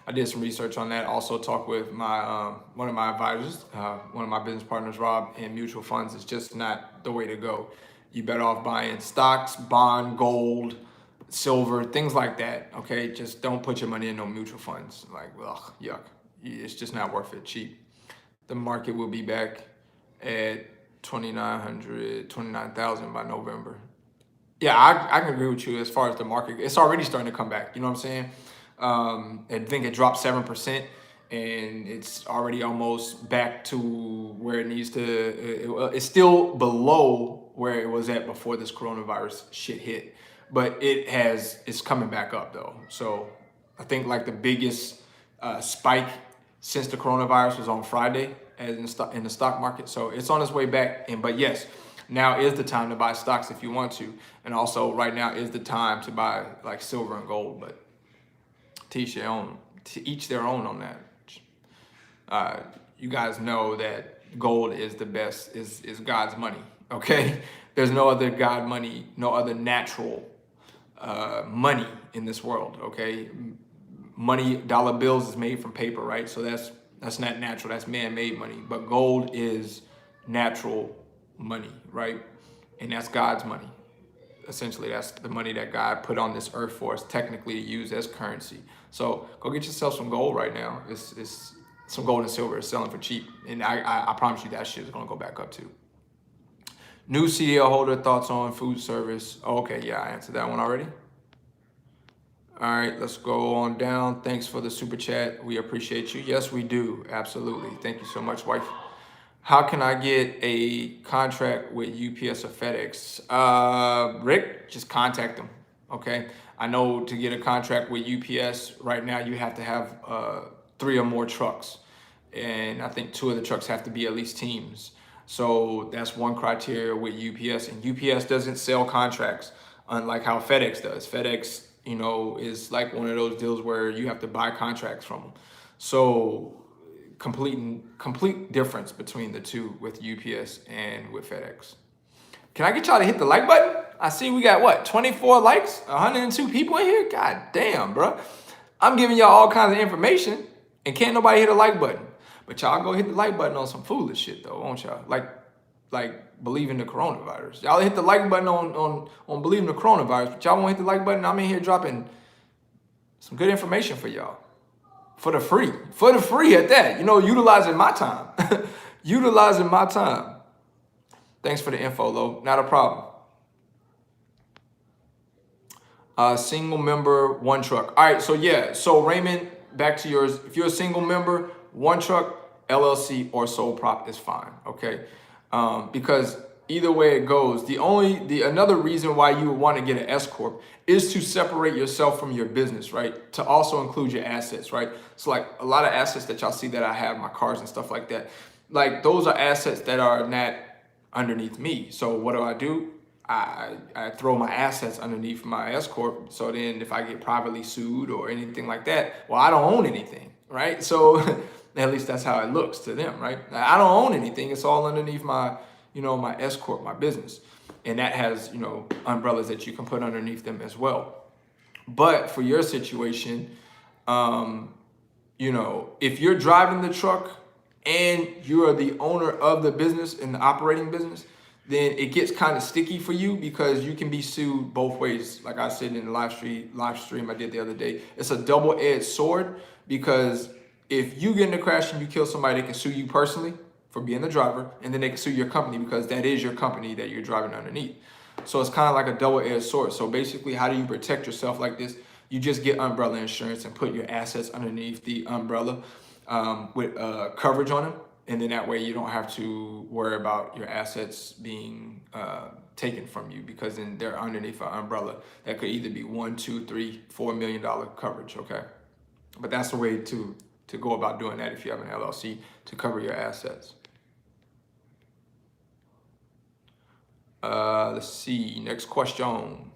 I did some research on that. Also talked with my one of my advisors, one of my business partners, Rob, and mutual funds is just not the way to go. You better off buying stocks, bond, gold, silver, things like that. Okay, just don't put your money in no mutual funds. Like, ugh, yuck. It's just not worth it. Cheap. The market will be back at 29,000 by November. Yeah, I can agree with you as far as the market. It's already starting to come back. You know what I'm saying? I think it dropped 7% and it's already almost back to where it needs to. It's still below where it was at before this coronavirus shit hit, but it's coming back up though. So I think like the biggest spike since the coronavirus was on Friday in the stock market. So it's on its way back. But yes, now is the time to buy stocks if you want to, and also right now is the time to buy like silver and gold. But to each their own on that. You guys know that gold is the best, is God's money, okay? There's no other God money, no other natural money in this world, okay? Money, dollar bills is made from paper, right? So that's not natural, that's man-made money. But gold is natural money, right? And that's God's money. Essentially, that's the money that God put on this earth for us, technically to use as currency. So go get yourself some gold right now. It's some gold and silver is selling for cheap, and I promise you that shit is gonna go back up too. New CDL holder, thoughts on food service? Okay, yeah, I answered that one already. All right, let's go on down. Thanks for the super chat. We appreciate you. Yes, we do. Absolutely. Thank you so much, wife. How can I get a contract with UPS or FedEx? Rick, just contact them, okay? I know to get a contract with UPS right now, you have to have 3 or more trucks. And I think 2 of the trucks have to be at least teams. So that's one criteria with UPS. And UPS doesn't sell contracts, unlike how FedEx does. FedEx, is like one of those deals where you have to buy contracts from them. So complete difference between the two with UPS and with FedEx. Can I get y'all to hit the like button? I see we got what, 24 likes, 102 people in here? God damn, bro. I'm giving y'all all kinds of information and can't nobody hit a like button. But y'all go hit the like button on some foolish shit though, won't y'all? Like believing the coronavirus. Y'all hit the like button on believing the coronavirus, but y'all won't hit the like button. I'm in here dropping some good information for y'all. For the free at that, utilizing my time, utilizing my time. Thanks for the info, Lo, not a problem. Single member, 1 truck. All right, so Raymond, back to yours. If you're a single member, 1 truck, LLC or sole prop is fine, okay? Because either way it goes, another reason why you would want to get an S corp is to separate yourself from your business, right? To also include your assets, right? So like a lot of assets that y'all see that I have, my cars and stuff like that, like those are assets that are not underneath me. So what do? I throw my assets underneath my S corp. So then if I get privately sued or anything like that, well, I don't own anything, right? So at least that's how it looks to them, right? I don't own anything. It's all underneath my, my S corp, my business. And that has, umbrellas that you can put underneath them as well. But for your situation, if you're driving the truck and you're the owner of the business and the operating business, then it gets kind of sticky for you because you can be sued both ways. Like I said in the live stream I did the other day, it's a double-edged sword because if you get in a crash and you kill somebody, they can sue you personally for being the driver, and then they can sue your company because that is your company that you're driving underneath. So it's kind of like a double-edged sword. So basically, how do you protect yourself like this? You just get umbrella insurance and put your assets underneath the umbrella with coverage on them. And then that way you don't have to worry about your assets being taken from you because then they're underneath an umbrella that could either be $1, $2, $3, $4 million coverage, okay? But that's the way to go about doing that if you have an LLC to cover your assets. Let's see, next question.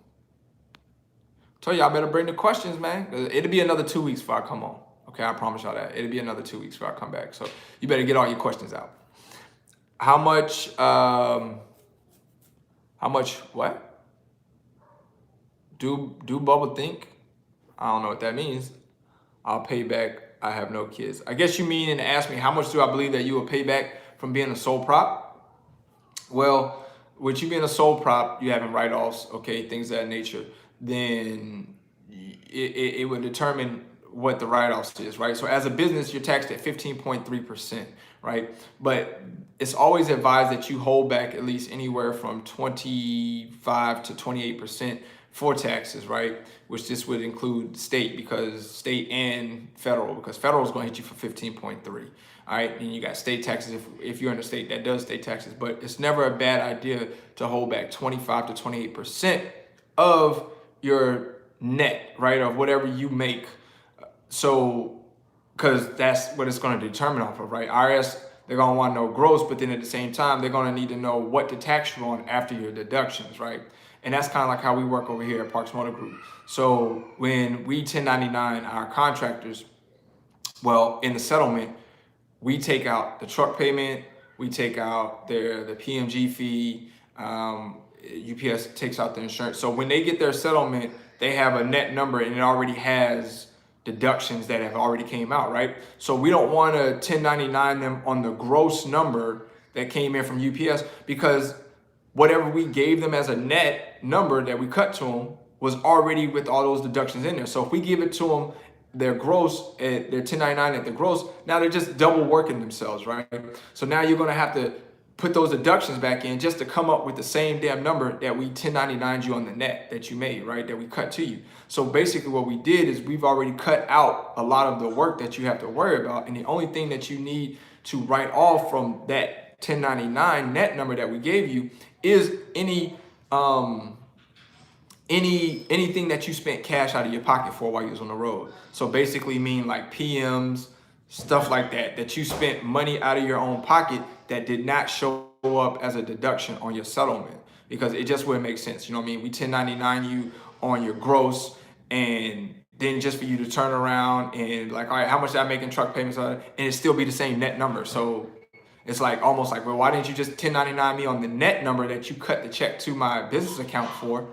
Told y'all better bring the questions, man. It'll be another 2 weeks before I come on. Okay, I promise y'all that. It'll be another 2 weeks before I come back. So you better get all your questions out. How much what? Do Bubba think? I don't know what that means. I'll pay back. I have no kids. I guess you mean and ask me how much do I believe that you will pay back from being a sole prop? Well, with you being a sole prop, you having write-offs, okay, things of that nature, then it would determine what the write-offs is, right? So as a business, you're taxed at 15.3%, right? But it's always advised that you hold back at least anywhere from 25 to 28% for taxes, right? Which this would include state, because state and federal, because federal is going to hit you for 15.3. All right, and you got state taxes if you're in a state that does state taxes, but it's never a bad idea to hold back 25 to 28% of your net, right, of whatever you make. So, because that's what it's going to determine off of, right? IRS, they're going to want to know gross, but then at the same time, they're going to need to know what to tax you on after your deductions, right? And that's kind of like how we work over here at Parks Motor Group. So when we 1099 our contractors, well, in the settlement, we take out the truck payment, we take out the PMG fee, UPS takes out the insurance. So when they get their settlement, they have a net number and it already has deductions that have already came out, right? So we don't want to 1099 them on the gross number that came in from UPS, because whatever we gave them as a net number that we cut to them was already with all those deductions in there. So if we give it to them their gross, their 1099 at the gross, now they're just double working themselves, right? So now you're going to have to put those deductions back in just to come up with the same damn number that we 1099'd you on the net that you made, right? That we cut to you. So basically what we did is we've already cut out a lot of the work that you have to worry about. And the only thing that you need to write off from that 1099 net number that we gave you is anything that you spent cash out of your pocket for while you was on the road. So basically mean like PMs, stuff like that you spent money out of your own pocket that did not show up as a deduction on your settlement, because it just wouldn't make sense. You know what I mean? We 1099 you on your gross, and then just for you to turn around and like, all right, how much did I make in truck payments? And it still be the same net number. So it's like almost like, well, why didn't you just 1099 me on the net number that you cut the check to my business account for?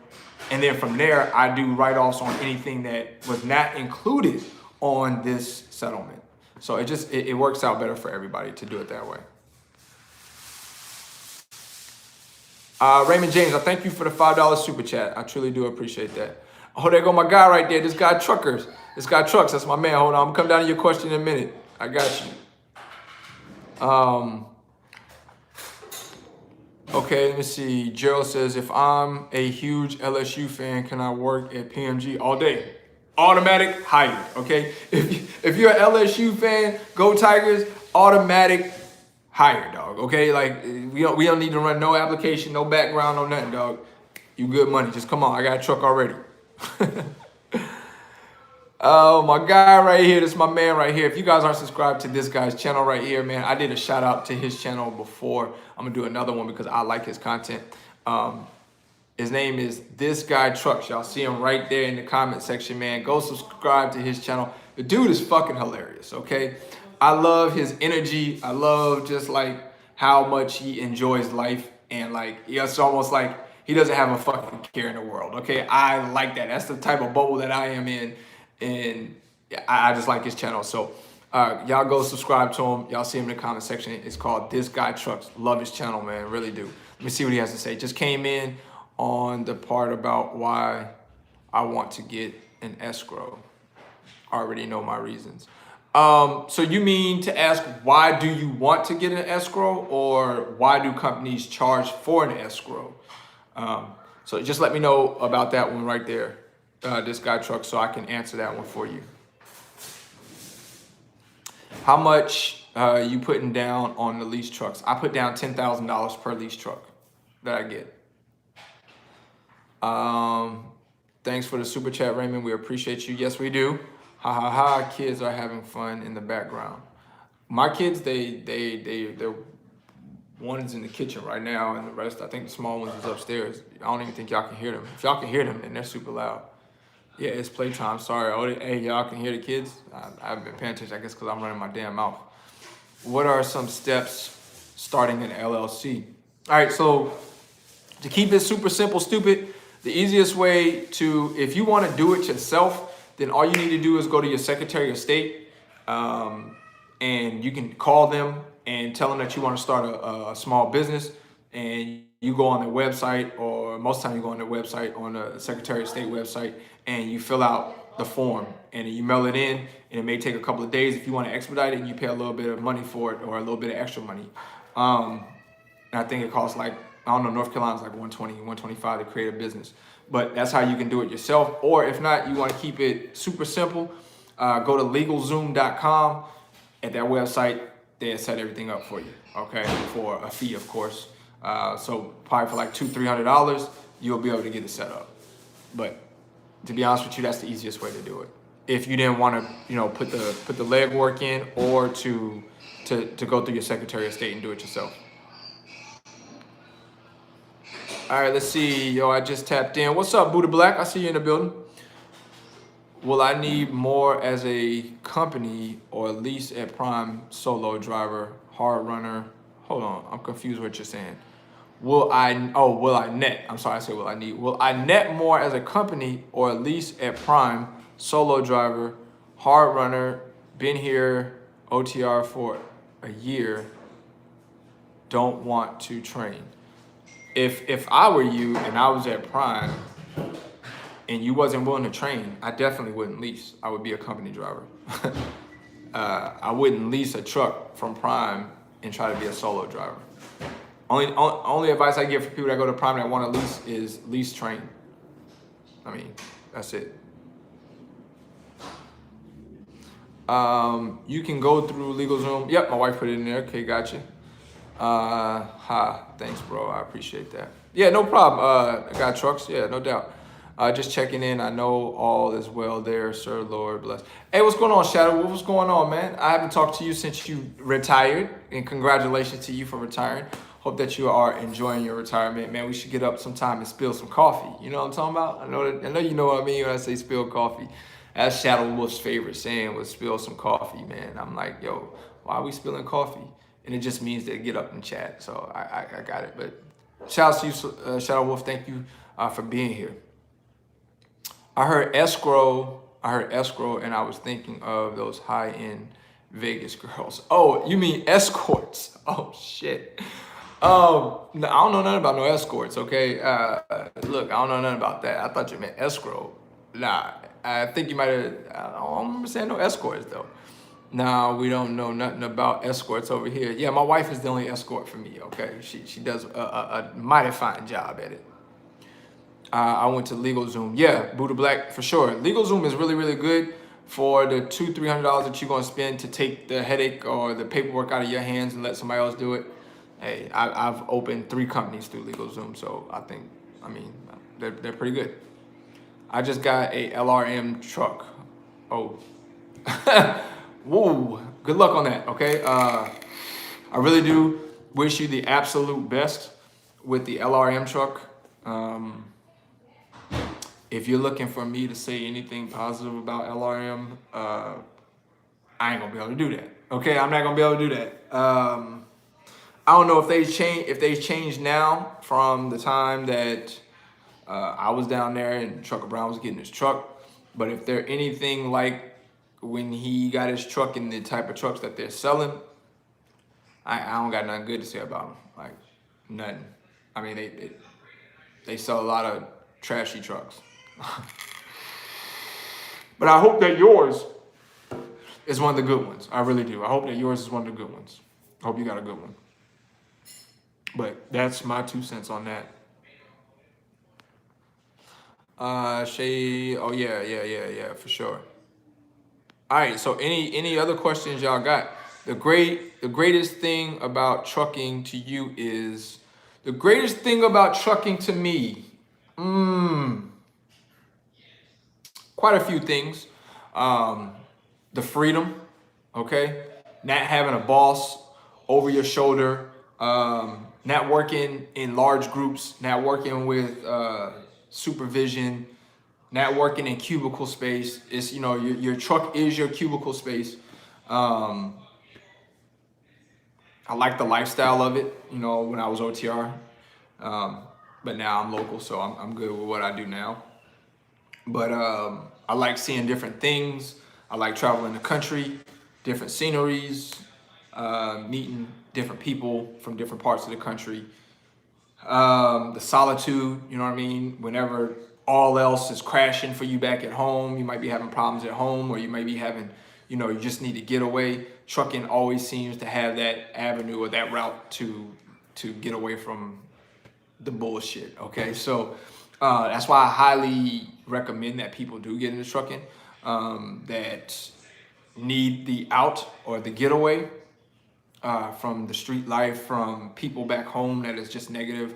And then from there, I do write-offs on anything that was not included on this settlement. So it works out better for everybody to do it that way. Raymond James, I thank you for the $5 super chat. I truly do appreciate that. Oh, there go my guy right there. This guy Truckers. This guy Trucks. That's my man. Hold on. I'm gonna come down to your question in a minute. I got you. Okay, let me see. Gerald says, if I'm a huge LSU fan, can I work at PMG all day? Automatic hired, okay? If you're an LSU fan, go Tigers, automatic hired, dog, okay? Like, we don't need to run no application, no background, no nothing, dog. You good money, just come on. I got a truck already. Oh, my guy right here, this is my man right here. If you guys aren't subscribed to this guy's channel right here, man, I did a shout out to his channel before. I'm gonna do another one because I like his content. His name is This Guy Trucks. Y'all see him right there in the comment section, man. Go subscribe to his channel. The dude is fucking hilarious, okay? I love his energy. I love just like how much he enjoys life, and like, it's almost like he doesn't have a fucking care in the world, okay? I like that. That's the type of bubble that I am in. And I just like his channel. So y'all go subscribe to him. Y'all see him in the comment section. It's called This Guy Trucks. Love his channel, man. Really do. Let me see what he has to say. Just came in on the part about why I want to get an escrow. Already know my reasons. So you mean to ask, why do you want to get an escrow, or why do companies charge for an escrow? So just let me know about that one right there. This Guy Truck, so I can answer that one for you. How much you putting down on the lease trucks? I put down $10,000 per lease truck that I get. Thanks for the super chat, Raymond. We appreciate you. Yes, we do. Ha ha ha. Kids are having fun in the background. My kids, they're one is in the kitchen right now, and the rest, I think the small ones is upstairs. I don't even think y'all can hear them. If y'all can hear them, then they're super loud. Yeah, it's playtime. Sorry. Oh, hey, y'all can hear the kids? I haven't been paying attention, I guess, because I'm running my damn mouth. What are some steps starting an LLC? All right, so to keep it super simple, stupid, the easiest way to, if you want to do it yourself, then all you need to do is go to your Secretary of State, and you can call them and tell them that you want to start a small business, and you go on their website, or most of the time you go on their website, on the Secretary of State website, and you fill out the form, and you mail it in, and it may take a couple of days. If you want to expedite it, and you pay a little bit of money for it, or a little bit of extra money. And I think it costs like, I don't know, North Carolina's like $120, $125 to create a business. But that's how you can do it yourself. Or if not, you want to keep it super simple, go to LegalZoom.com. At that website, they'll set everything up for you, okay, for a fee, of course. So probably for like $200-300, you'll be able to get it set up. But to be honest with you, that's the easiest way to do it. If you didn't want to, put the legwork in, or to go through your Secretary of State and do it yourself. All right, let's see. Yo, I just tapped in. What's up, Buddha Black? I see you in the building. Will I need more as a company or lease at Prime solo driver, hard runner? Hold on, I'm confused what you're saying. Will I net? I'm sorry, I said will I need. Will I net more as a company or lease at Prime solo driver, hard runner, been here OTR for a year, don't want to train? If I were you and I was at Prime and you wasn't willing to train, I definitely wouldn't lease. I would be a company driver. I wouldn't lease a truck from Prime and try to be a solo driver. Only advice I give for people that go to Prime that want to lease is lease train. I mean, that's it. You can go through LegalZoom. Yep, my wife put it in there. Okay, gotcha. Thanks, bro. I appreciate that. Yeah, no problem. I got trucks. Yeah, no doubt. Just checking in. I know all is well there, sir. Lord bless. Hey, what's going on, Shadow? What's going on, man? I haven't talked to you since you retired, and congratulations to you for retiring. Hope that you are enjoying your retirement, man. We should get up sometime and spill some coffee. You know what I'm talking about? I know you know what I mean when I say spill coffee. That's Shadow Wolf's favorite saying was spill some coffee, man. I'm like, yo, why are we spilling coffee? And it just means to get up and chat. So I got it. But shout out to you, Shadow Wolf. Thank you for being here. I heard escrow, and I was thinking of those high-end Vegas girls. Oh, you mean escorts? Oh, shit. No, I don't know nothing about no escorts, okay? Look, I don't know nothing about that. I thought you meant escrow. Nah, I think you might have, I don't remember saying no escorts, though. No, we don't know nothing about escorts over here. Yeah, my wife is the only escort for me, okay? She does a mighty fine job at it. I went to LegalZoom. Yeah, Buddha Black, for sure. LegalZoom is really, really good for the $200-300 that you're going to spend to take the headache or the paperwork out of your hands and let somebody else do it. Hey, I've opened 3 companies through LegalZoom, so I mean, they're pretty good. I just got a LRM truck. Oh. Woo, good luck on that, okay? I really do wish you the absolute best with the LRM truck. If you're looking for me to say anything positive about LRM, I ain't gonna be able to do that. Okay, I'm not gonna be able to do that. I don't know if they changed now from the time that I was down there and Trucker Brown was getting his truck. But if they're anything like when he got his truck and the type of trucks that they're selling, I don't got nothing good to say about them. Like, nothing. I mean, they sell a lot of trashy trucks. But I hope that yours is one of the good ones. I really do. I hope that yours is one of the good ones. I hope you got a good one. But that's my 2 cents on that. Shay, oh yeah, for sure. All right, so any other questions y'all got? The greatest thing about trucking to you is, the greatest thing about trucking to me, quite a few things. The freedom, okay? Not having a boss over your shoulder, not working in large groups, not working with supervision, not working in cubicle space. It's, your truck is your cubicle space. I like the lifestyle of it, when I was OTR. But now I'm local, so I'm good with what I do now. But I like seeing different things. I like traveling the country, different sceneries, meeting different people from different parts of the country. The solitude, you know what I mean? Whenever all else is crashing for you back at home, you might be having problems at home, or you might be having, you just need to get away. Trucking always seems to have that avenue or that route to get away from the bullshit, okay? So That's why I highly recommend that people do get into trucking, that need the out or the getaway from the street life, from people back home that is just negative.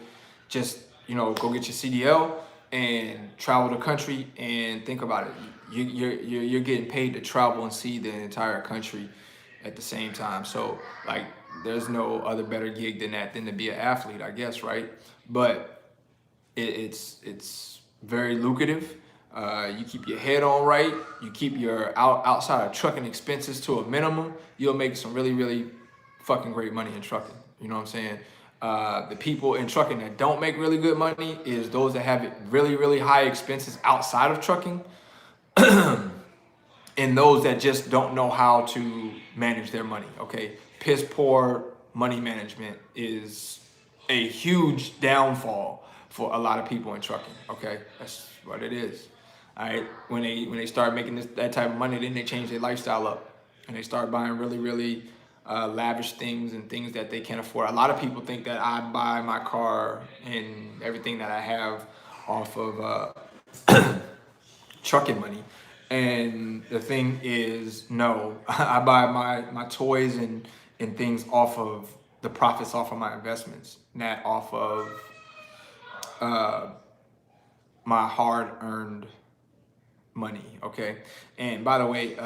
Just, go get your CDL and travel the country, and think about it. You're getting paid to travel and see the entire country at the same time. So like, there's no other better gig than that, than to be an athlete, I guess, right? But it's very lucrative. You keep your head on right. You keep your outside of trucking expenses to a minimum. You'll make some really, really fucking great money in trucking. You know what I'm saying? The people in trucking that don't make really good money is those that have really, really high expenses outside of trucking, and those that just don't know how to manage their money. Okay, piss poor money management is a huge downfall for a lot of people in trucking. Okay, that's what it is. All right, when they start making that type of money, then they change their lifestyle up, and they start buying really, really lavish things and things that they can't afford. A lot of people think that I buy my car and everything that I have off of trucking money. And the thing is, no, I buy my toys and things off of the profits off of my investments, not off of my hard-earned money, okay? And by the way,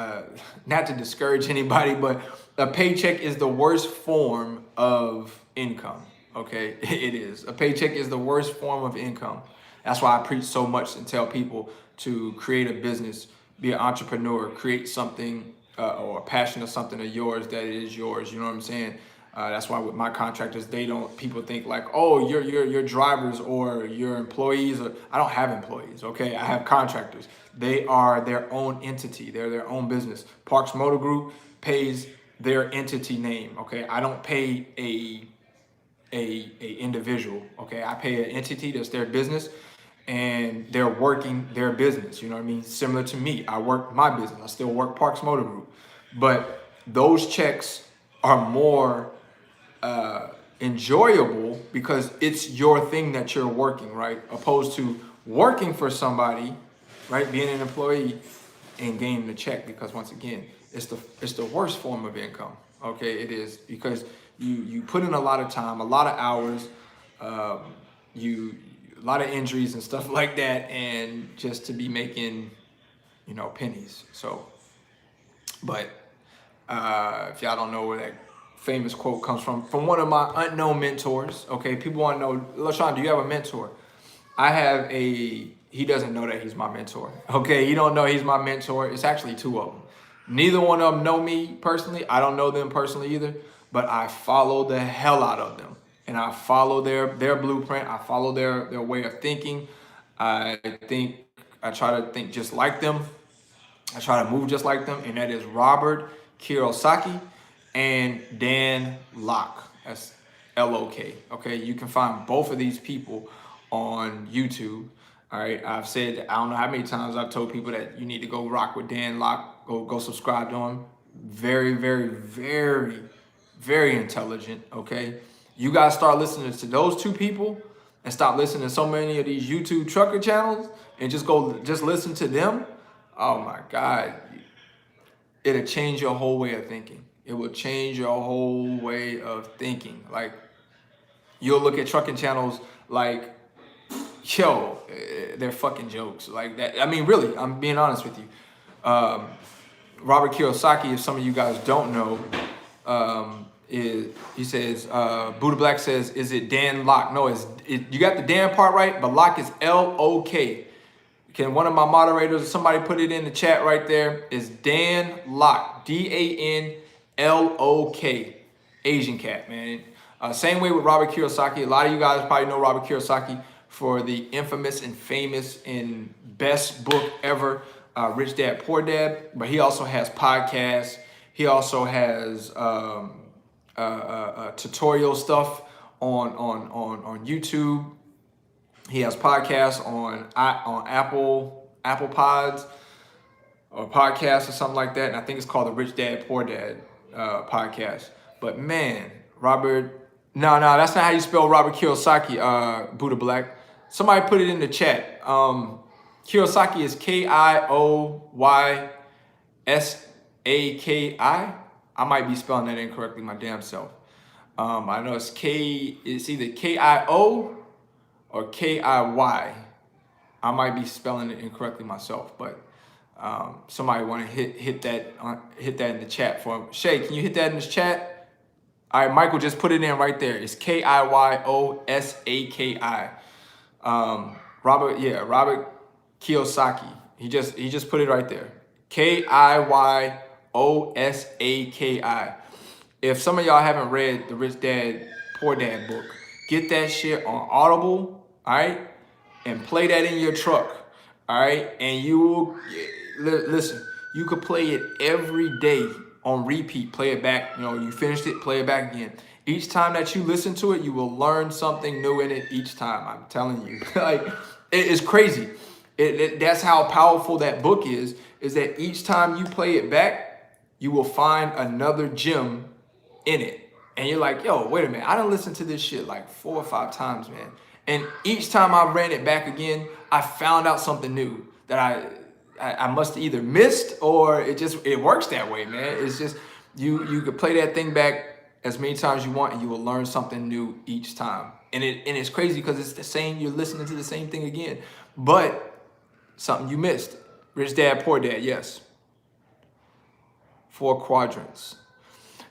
not to discourage anybody, but a paycheck is the worst form of income, okay? It is. A paycheck is the worst form of income. That's why I preach so much and tell people to create a business, be an entrepreneur, create something or a passion of something of yours that is yours. You know what I'm saying? That's why with my contractors, people think like, oh, your drivers or your employees. I don't have employees, okay? I have contractors. They are their own entity. They're their own business. Parks Motor Group pays their entity name, okay? I don't pay a individual, okay? I pay an entity that's their business, and they're working their business. You know what I mean? Similar to me, I work my business. I still work Parks Motor Group, but those checks are more enjoyable because it's your thing that you're working, right? Opposed to working for somebody, right? Being an employee and gaining the check, because once again, it's the worst form of income. Okay, it is, because you put in a lot of time, a lot of hours, a lot of injuries and stuff like that, and just to be making, pennies. So, but if y'all don't know where that famous quote comes from one of my unknown mentors. Okay, people want to know, LaShawn, do you have a mentor? He doesn't know that he's my mentor. Okay, he don't know he's my mentor. It's actually two of them. Neither one of them know me personally. I don't know them personally either, but I follow the hell out of them. And I follow their blueprint. I follow their way of thinking. I try to think just like them. I try to move just like them. And that is Robert Kiyosaki and Dan Lok. That's L-O-K. Okay, you can find both of these people on YouTube. All right, I've said, I don't know how many times I've told people that you need to go rock with Dan Lok. Go subscribe to him. Very, very, very, very intelligent. Okay, you guys start listening to those two people and stop listening to so many of these YouTube trucker channels and just listen to them. Oh my God, it'll change your whole way of thinking. It will change your whole way of thinking. Like, you'll look at trucking channels like, yo, they're fucking jokes like that. I mean, really, I'm being honest with you. Robert Kiyosaki, if some of you guys don't know, he says, Buddha Black says, is it Dan Lok? No, you got the Dan part right, but Lok is L-O-K. Can one of my moderators or somebody put it in the chat right there? Is Dan Lok, D-A-N-L-O-K, Asian cat, man. Same way with Robert Kiyosaki. A lot of you guys probably know Robert Kiyosaki for the infamous and famous and best book ever, Rich Dad, Poor Dad. But he also has podcasts. He also has tutorial stuff on YouTube. He has podcasts on Apple Pods or podcasts or something like that. And I think it's called the Rich Dad, Poor Dad podcast. But man, no, that's not how you spell Robert Kiyosaki, Buddha Black. Somebody put it in the chat. Kiyosaki is Kiyoysaki. I might be spelling that incorrectly, my damn self. I know it's either Kio or Kiy. I might be spelling it incorrectly myself, but somebody want to hit that in the chat for him. Shay, can you hit that in the chat? All right, Michael, just put it in right there. It's Kiyoysaki. Robert Kiyosaki. He just put it right there. Kiyoysaki. If some of y'all haven't read the Rich Dad Poor Dad book, get that shit on Audible, all right, and play that in your truck, all right, and you will listen. You could play it every day on repeat. Play it back. You know, you finished it, play it back again. Each time that you listen to it, you will learn something new in it each time. I'm telling you, like it's crazy. That's how powerful that book is that each time you play it back, you will find another gem in it. And you're like, yo, wait a minute. I done listened to this shit like 4 or 5 times, man. And each time I ran it back again, I found out something new that I must have either missed or it works that way, man. It's just, you could play that thing back as many times as you want and you will learn something new each time. And it's crazy because it's the same, you're listening to the same thing again, but something you missed. Rich Dad, Poor Dad, yes. 4 quadrants.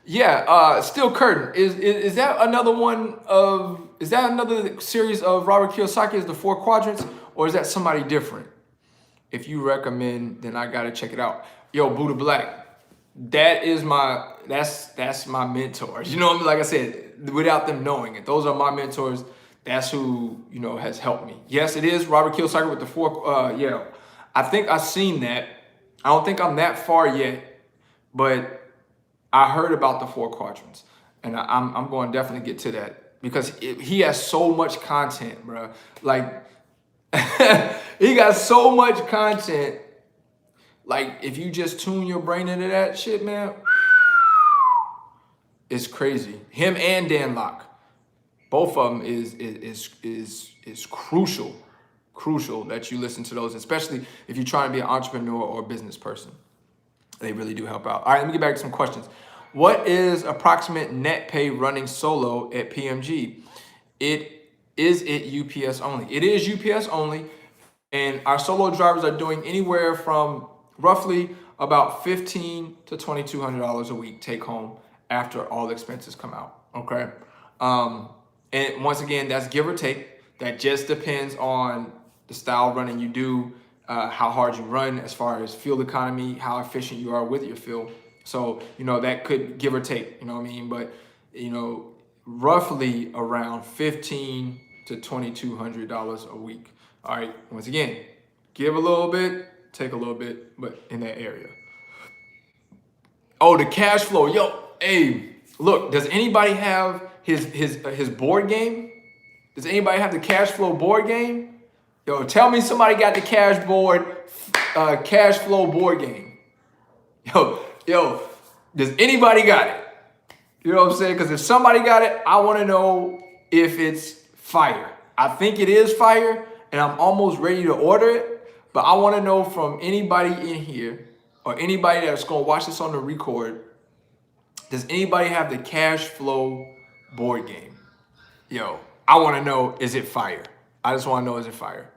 Yeah, Steel Curtain. Is that another one of, is that another series of Robert Kiyosaki, is the 4 quadrants, or is that somebody different? If you recommend, then I gotta check it out. Yo, Buddha Black, that is that's my mentors. You know what I mean? Like I said, without them knowing it, those are my mentors. That's who, you know, has helped me. Yes, it is Robert Kiyosaki with the 4. Yeah, I think I've seen that. I don't think I'm that far yet, but I heard about the 4 quadrants, and I'm going to definitely get to that because he has so much content, bro. Like, he got so much content. Like, if you just tune your brain into that shit, man, it's crazy. Him and Dan Locke, both of them is crucial that you listen to those, especially if you're trying to be an entrepreneur or a business person. They really do help out. All right, let me get back to some questions. What is approximate net pay running solo at PMG? Is it UPS only? It is UPS only, and our solo drivers are doing anywhere from roughly about $1,500 to $2,200 a week take home after all expenses come out. Okay, and once again, that's give or take. That just depends on the style running you do, how hard you run as far as fuel economy, how efficient you are with your fuel. So, you know, that could give or take, you know what I mean? But, you know, roughly around $1,500 to $2,200 a week. All right, once again, give a little bit, take a little bit, but in that area. Oh, the cash flow. Yo, hey, look, does anybody have his board game? Does anybody have the cash flow board game? Yo, tell me somebody got the cash flow board game. Yo, does anybody got it? You know what I'm saying? Because if somebody got it, I want to know if it's fire. I think it is fire, and I'm almost ready to order it. But I want to know from anybody in here or anybody that's going to watch this on the record, does anybody have the cash flow board game? Yo, I want to know, is it fire? I just want to know, is it fire?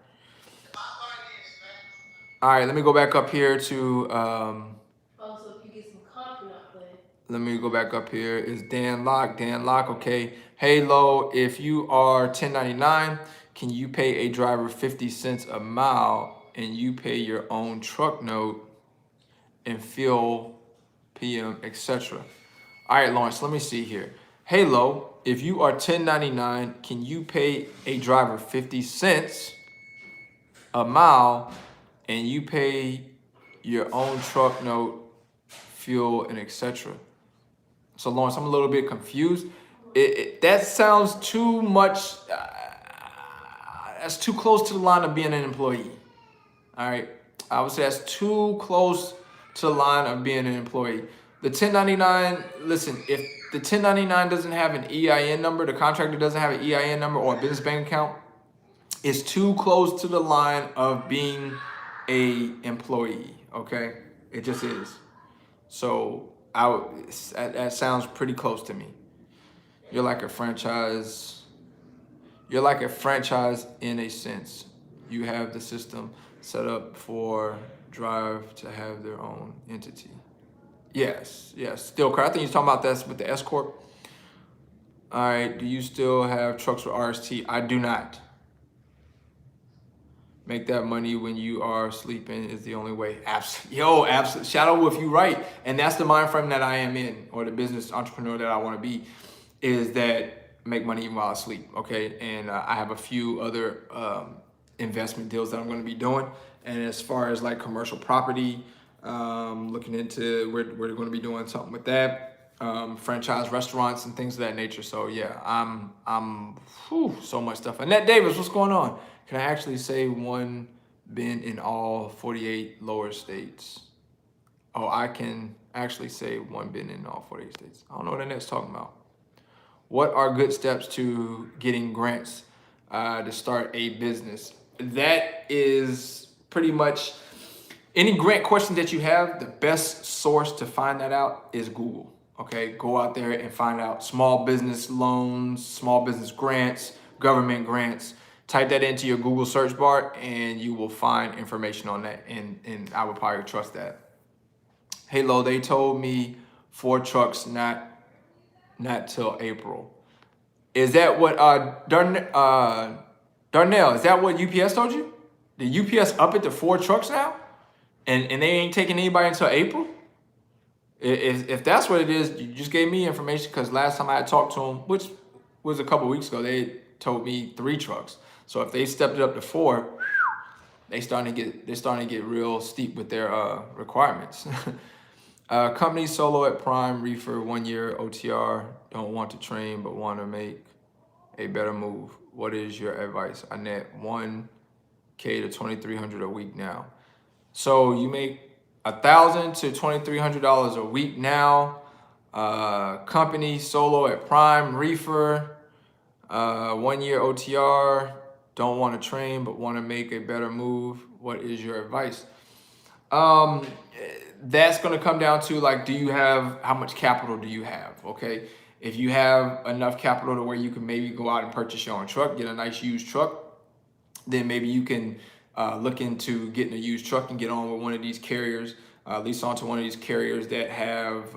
All right, let me go back up here to... Also, if you get some coffee not playing. Let me go back up here. Is Dan Locke. Dan Locke, okay. Hey, Lo, if you are 1099, can you pay a driver 50 cents a mile and you pay your own truck note and fuel, PM, etc.? All right, Lawrence, let me see here. Hey, Lo, if you are 1099, can you pay a driver 50 cents a mile and you pay your own truck note, fuel, and etc.? So, Lawrence, I'm a little bit confused. That sounds too much. That's too close to the line of being an employee. All right, I would say that's too close to the line of being an employee. The 1099. Listen, if the 1099 doesn't have an EIN number, the contractor doesn't have an EIN number or a business bank account, It's too close to the line of being a employee. Okay, it just is. So that sounds pretty close to me. You're like a franchise. You're like a franchise in a sense. You have the system set up for Drive to have their own entity. Yes, yes. Still, I think you're talking about this with the S corp. All right. Do you still have trucks with RST? I do not. Make that money when you are sleeping is the only way. Absolutely. Shadow Wolf, you right. And that's the mind frame that I am in, or the business entrepreneur that I want to be, is that make money even while I sleep. Okay. And I have a few other investment deals that I'm going to be doing. And as far as like commercial property, looking into we're going to be doing something with that, franchise restaurants and things of that nature. So yeah, I'm so much stuff. Annette Davis, what's going on? Can I actually say one been in all 48 lower states? Oh, I can actually say one been in all 48 states. I don't know what Annette's talking about. What are good steps to getting grants to start a business? That is pretty much any grant question that you have, the best source to find that out is Google. Okay, go out there and find out small business loans, small business grants, government grants. Type that into your Google search bar and you will find information on that. And I would probably trust that. Hey, Lo, they told me 4 trucks, not till April. Is that what Darnell? Is that what UPS told you? Did UPS up it to 4 trucks now, and they ain't taking anybody until April? If that's what it is, you just gave me information, because last time I had talked to them, which was a couple weeks ago, they told me 3 trucks. So if they stepped it up to 4, they're starting to get real steep with their requirements. Company solo at Prime Reefer 1 year OTR. Don't want to train but want to make a better move. What is your advice? I net $1K to $2,300 a week now. So you make $1,000 to $2,300 a week now. Company solo at Prime Reefer. 1 year OTR. Don't want to train but want to make a better move. What is your advice? That's going to come down to, like, how much capital do you have? Okay. If you have enough capital to where you can maybe go out and purchase your own truck, get a nice used truck, then maybe you can look into getting a used truck and get on with one of these carriers, lease onto one of these carriers that have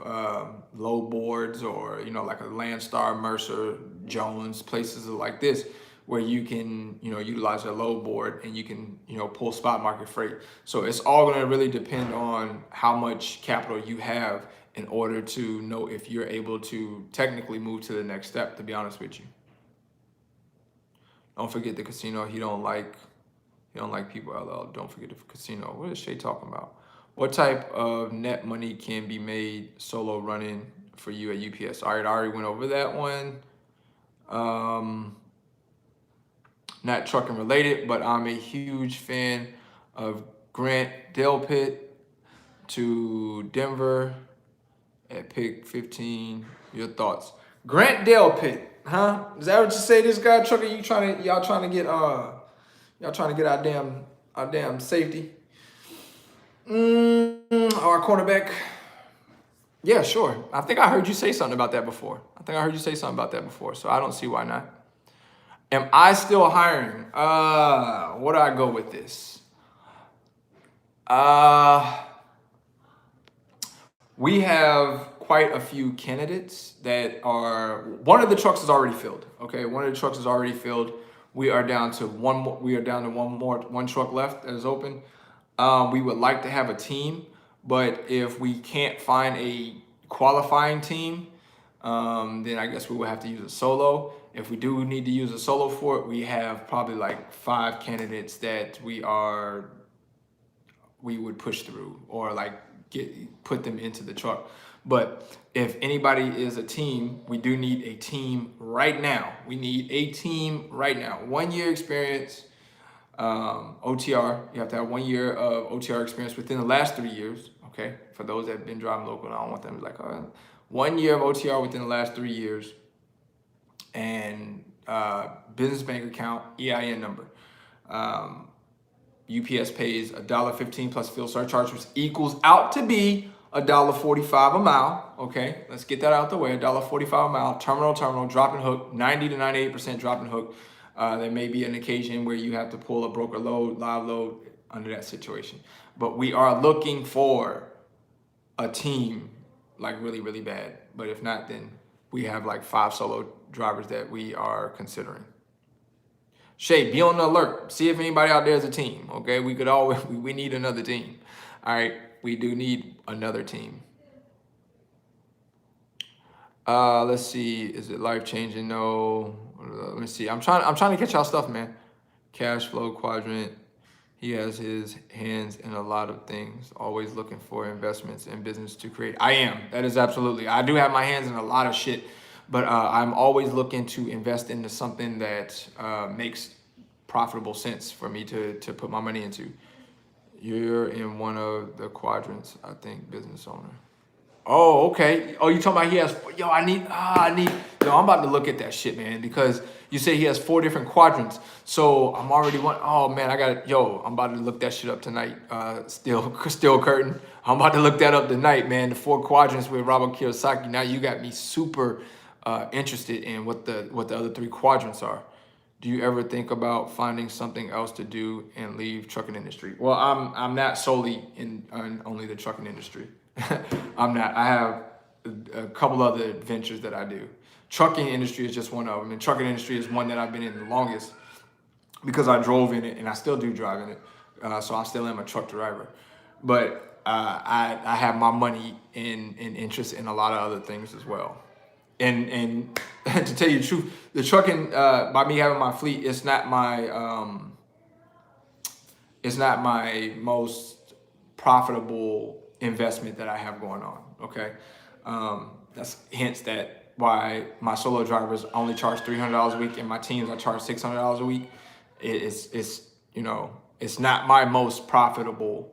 low boards, or, like a Landstar, Mercer, Jones, places like this, where you can, utilize a low board and you can, pull spot market freight. So it's all going to really depend on how much capital you have in order to know if you're able to technically move to the next step, to be honest with you. Don't forget the casino. He don't like people, LL. Don't forget the casino. What is Shay talking about? What type of net money can be made solo running for you at UPS? All right, I already went over that one. Not trucking related, but I'm a huge fan of Grant Delpit to Denver at pick 15. Your thoughts? Grant Delpit, huh? Is that what you say? This guy trucker, y'all trying to get our damn safety? Our cornerback. Yeah, sure. I think I heard you say something about that before. So I don't see why not. Am I still hiring? Where do I go with this? We have quite a few candidates that are. One of the trucks is already filled. Okay, one of the trucks is already filled. We are down to one truck left that is open. We would like to have a team, but if we can't find a qualifying team, then I guess we will have to use a solo. If we do need to use a solo for it, we have probably like 5 candidates that we would push through, or like put them into the truck. But if anybody is a team, we do need a team right now. 1 year experience, OTR. You have to have 1 year of OTR experience within the last 3 years. Okay, for those that have been driving local, and I don't want them to be like, 1 year of OTR within the last 3 years, and business bank account, EIN number. UPS pays $1.15 plus fuel surcharge, which equals out to be $1.45 a mile. Okay, let's get that out the way. $1.45 a mile, terminal to terminal, drop and hook, 90 to 98% drop and hook. There may be an occasion where you have to pull a broker load, live load under that situation. But we are looking for a team like really, really bad. But if not, then we have like 5 solo drivers that we are considering. Shay, be on the alert. See if anybody out there is a team. Okay, we could always we need another team. All right, we do need another team. Let's see. Is it life changing? No. Let me see. I'm trying to get y'all stuff, man. Cash flow quadrant. He has his hands in a lot of things. Always looking for investments in business to create. I am. That is absolutely. I do have my hands in a lot of shit, but I'm always looking to invest into something that makes profitable sense for me to put my money into. You're in one of the quadrants, I think, business owner. Oh, okay. Oh, you talking about he has, yo, yo, I'm about to look at that shit, man, because you say he has 4 different quadrants. So I'm already oh man, I'm about to look that shit up tonight. Still curtain. I'm about to look that up tonight, man. The 4 quadrants with Robert Kiyosaki. Now you got me super interested in what the other 3 quadrants are. Do you ever think about finding something else to do and leave trucking industry? Well, I'm not solely in only the trucking industry. I'm not. I have a couple other ventures that I do. Trucking industry is just one of them. And trucking industry is one that I've been in the longest because I drove in it and I still do drive in it. So I still am a truck driver. But I have my money in interest in a lot of other things as well. And to tell you the truth, the trucking, by me having my fleet, it's not my most profitable investment that I have going on. Okay, that's hence that why my solo drivers only charge $300 a week and my teams I charge $600 a week. It's not my most profitable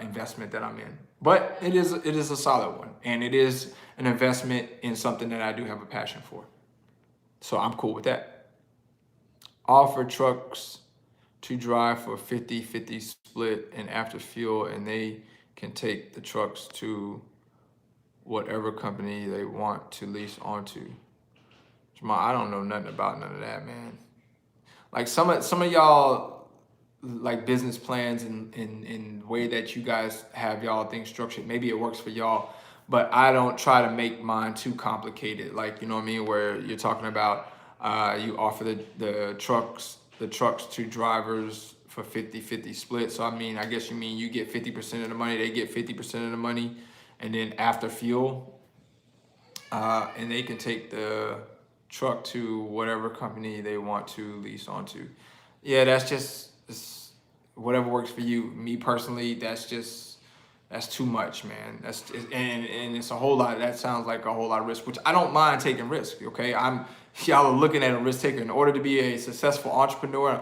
investment that I'm in, but it is a solid one, and it is an investment in something that I do have a passion for. So I'm cool with that. Offer trucks to drive for 50-50 split and after fuel, and they can take the trucks to whatever company they want to lease onto. Jamal, I don't know nothing about none of that, man. Like some of y'all like business plans and way that you guys have y'all things structured. Maybe it works for y'all, but I don't try to make mine too complicated. Like, you know what I mean? Where you're talking about you offer the trucks to drivers for 50-50 split. So I mean, I guess you mean you get 50% of the money, they get 50% of the money, and then after fuel, and they can take the truck to whatever company they want to lease onto. Yeah, it's whatever works for you. Me personally, that's too much, man. And it's a whole lot. That sounds like a whole lot of risk, which I don't mind taking risk. Okay, y'all are looking at a risk taker. In order to be a successful entrepreneur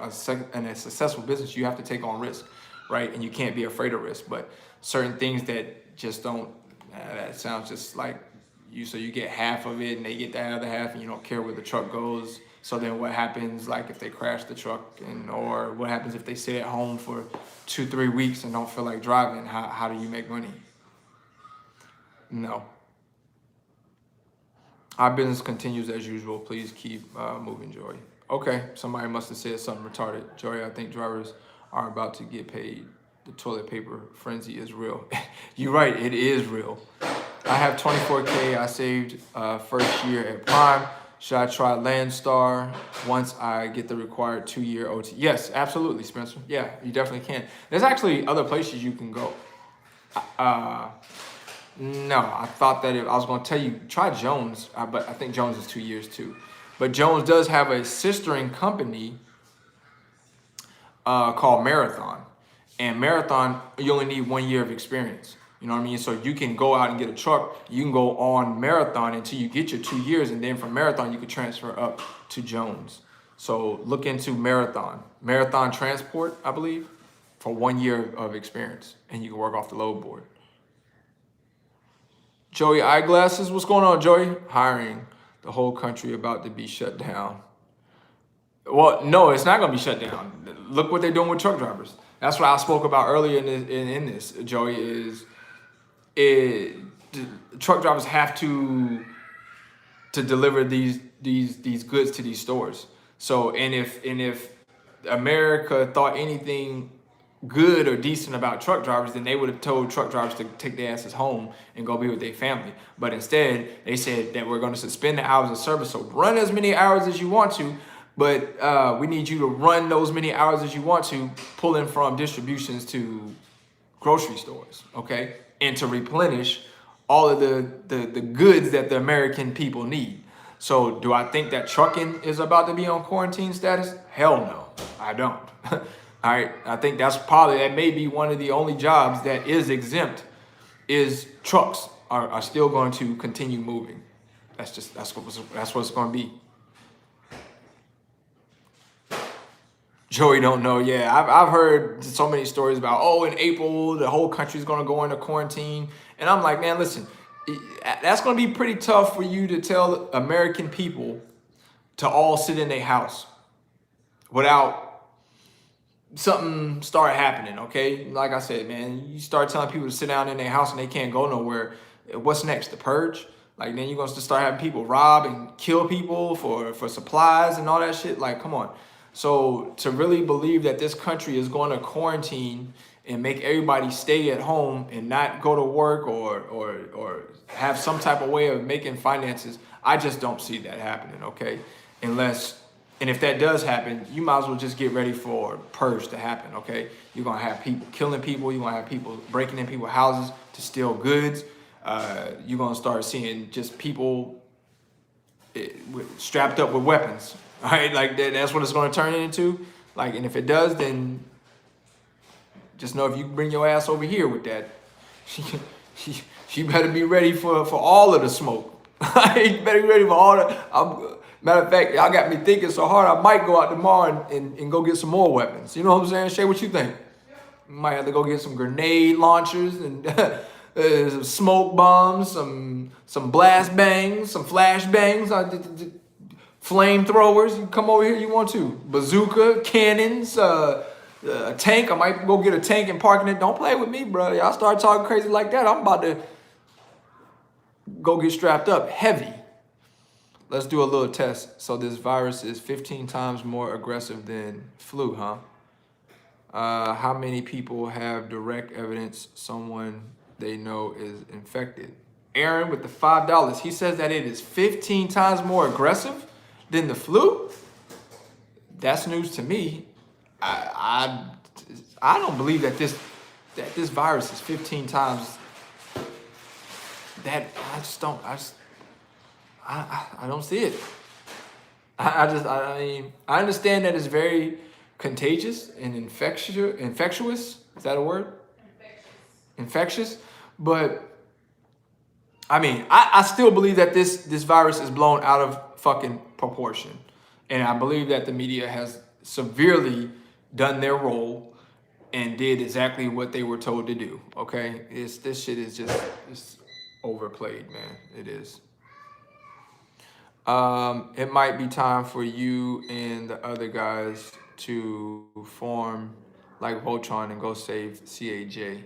and a successful business, you have to take on risk, right? And you can't be afraid of risk. But certain things that just don't. That sounds just like you. So you get half of it, and they get the other half, and you don't care where the truck goes. So then what happens, like if they crash the truck, or what happens if they sit at home for 2-3 weeks and don't feel like driving? How do you make money? No. Our business continues as usual. Please keep moving, Joy. Okay, somebody must have said something retarded. Joy, I think drivers are about to get paid. The toilet paper frenzy is real. You're right, it is real. I have $24K I saved first year at Prime. Should I try Landstar once I get the required 2-year OT? Yes, absolutely, Spencer. Yeah, you definitely can. There's actually other places you can go. No, I thought that I was going to tell you, try Jones, but I think Jones is 2 years too. But Jones does have a sistering company called Marathon. And Marathon, you only need 1 year of experience. You know what I mean? So you can go out and get a truck. You can go on Marathon until you get your 2 years. And then from Marathon, you can transfer up to Jones. So look into Marathon. Marathon Transport, I believe, for 1 year of experience. And you can work off the load board. Joey Eyeglasses, what's going on, Joey? Hiring. The whole country about to be shut down. Well, no, it's not going to be shut down. Look what they're doing with truck drivers. That's what I spoke about earlier in this, Joey, is it, truck drivers have to deliver these goods to these stores. So and if America thought anything good or decent about truck drivers, then they would have told truck drivers to take their asses home and go be with their family. But instead, they said that we're going to suspend the hours of service. So run as many hours as you want to, but we need you to run those many hours as you want to, pulling from distributions to grocery stores, okay? And to replenish all of the goods that the American people need. So do I think that trucking is about to be on quarantine status? Hell no, I don't. All right, I think that may be one of the only jobs that is exempt, is trucks are still going to continue moving. That's what it's going to be. Joey don't know. Yeah, I've heard so many stories about, oh, in April, the whole country's going to go into quarantine. And I'm like, man, listen, that's going to be pretty tough for you to tell American people to all sit in their house without something start happening, okay? Like I said, man, you start telling people to sit down in their house and they can't go nowhere. What's next? The purge? Like, then you're going to start having people rob and kill people for supplies and all that shit? Like, come on. So to really believe that this country is going to quarantine and make everybody stay at home and not go to work or have some type of way of making finances, I just don't see that happening, okay? And if that does happen, you might as well just get ready for purge to happen, okay? You're going to have people killing people. You're going to have people breaking in people's houses to steal goods. You're going to start seeing just people strapped up with weapons, all right? Like, that's what it's going to turn into. Like, and if it does, then just know if you bring your ass over here with that, she better be ready for all of the smoke. You better be ready for all the... Matter of fact, y'all got me thinking so hard, I might go out tomorrow and go get some more weapons. You know what I'm saying? Shay, what you think? Might have to go get some grenade launchers and some smoke bombs, some blast bangs, some flash bangs, flamethrowers. You come over here, you want to. Bazooka, cannons, a tank. I might go get a tank and park in it. Don't play with me, bro. Y'all start talking crazy like that, I'm about to go get strapped up heavy. Let's do a little test. So this virus is 15 times more aggressive than flu, huh? How many people have direct evidence someone they know is infected? Aaron with the $5. He says that it is 15 times more aggressive than the flu. That's news to me. I don't believe that this virus is 15 times. I don't see it. I mean, I understand that it's very contagious and infectious. Is that a word? Infectious. But I mean, I still believe that this virus is blown out of fucking proportion. And I believe that the media has severely done their role and did exactly what they were told to do. Okay? This shit is just overplayed, man. It is. It might be time for you and the other guys to form like Voltron and go save CAJ.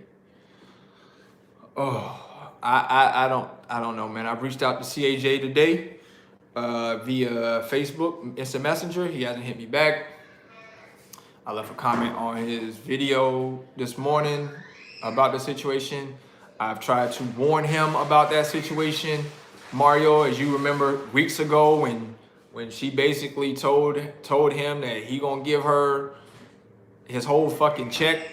Oh, I don't know, man. I've reached out to CAJ today via Facebook Instant Messenger. He hasn't hit me back. I left a comment on his video this morning about the situation. I've tried to warn him about that situation. Mario, as you remember weeks ago when she basically told him that he gonna give her his whole fucking check,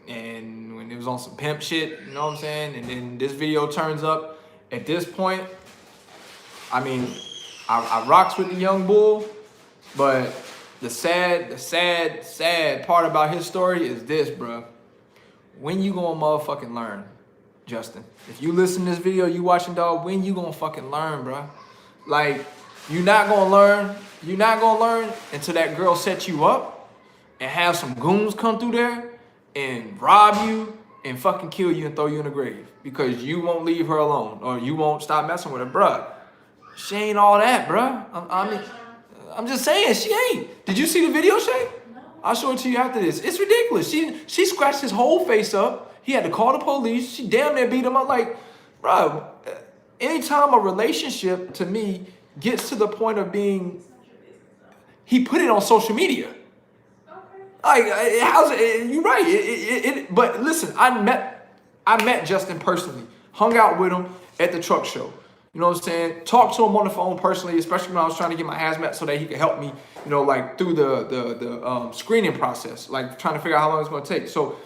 and when it was on some pimp shit, you know what I'm saying? And then this video turns up. At this point, I mean, I rocks with the young bull, but the sad part about his story is this, bro. When you gonna motherfucking learn? Justin, if you listen to this video, you watching, dog, when you gonna fucking learn, bro? Like, you're not gonna learn until that girl sets you up and have some goons come through there and rob you and fucking kill you and throw you in the grave because you won't leave her alone or you won't stop messing with her, bruh. She ain't all that, bruh. I'm just saying, she ain't. Did you see the video, Shay? No. I'll show it to you after this. It's ridiculous. She scratched his whole face up. He had to call the police. She damn near beat him up. Like, bro, anytime a relationship to me gets to the point of being, he put it on social media. Like, how's it? You're right. But listen, I met Justin personally, hung out with him at the truck show. You know what I'm saying? Talked to him on the phone personally, especially when I was trying to get my hazmat so that he could help me, you know, like through the screening process, like trying to figure out how long it's going to take. So,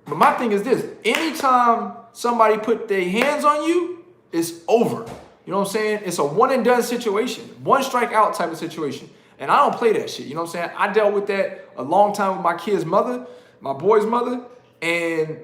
but my thing is this: anytime somebody put their hands on you, it's over. You know what I'm saying? It's a one and done situation, one strike out type of situation. And I don't play that shit. You know what I'm saying? I dealt with that a long time with my kid's mother, my boy's mother, and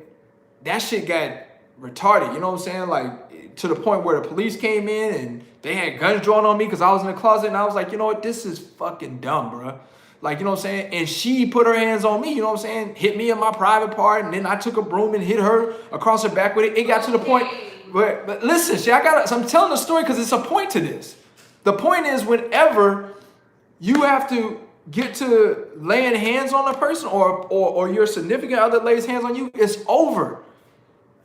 that shit got retarded. You know what I'm saying? Like, to the point where the police came in and they had guns drawn on me because I was in the closet, and I was like, you know what? This is fucking dumb, bro. Like, you know what I'm saying? And she put her hands on me, you know what I'm saying? Hit me in my private part, and then I took a broom and hit her across her back with it. It got to the point where, but listen, shit, I'm telling the story because it's a point to this. The point is, whenever you have to get to laying hands on a person or your significant other lays hands on you, it's over.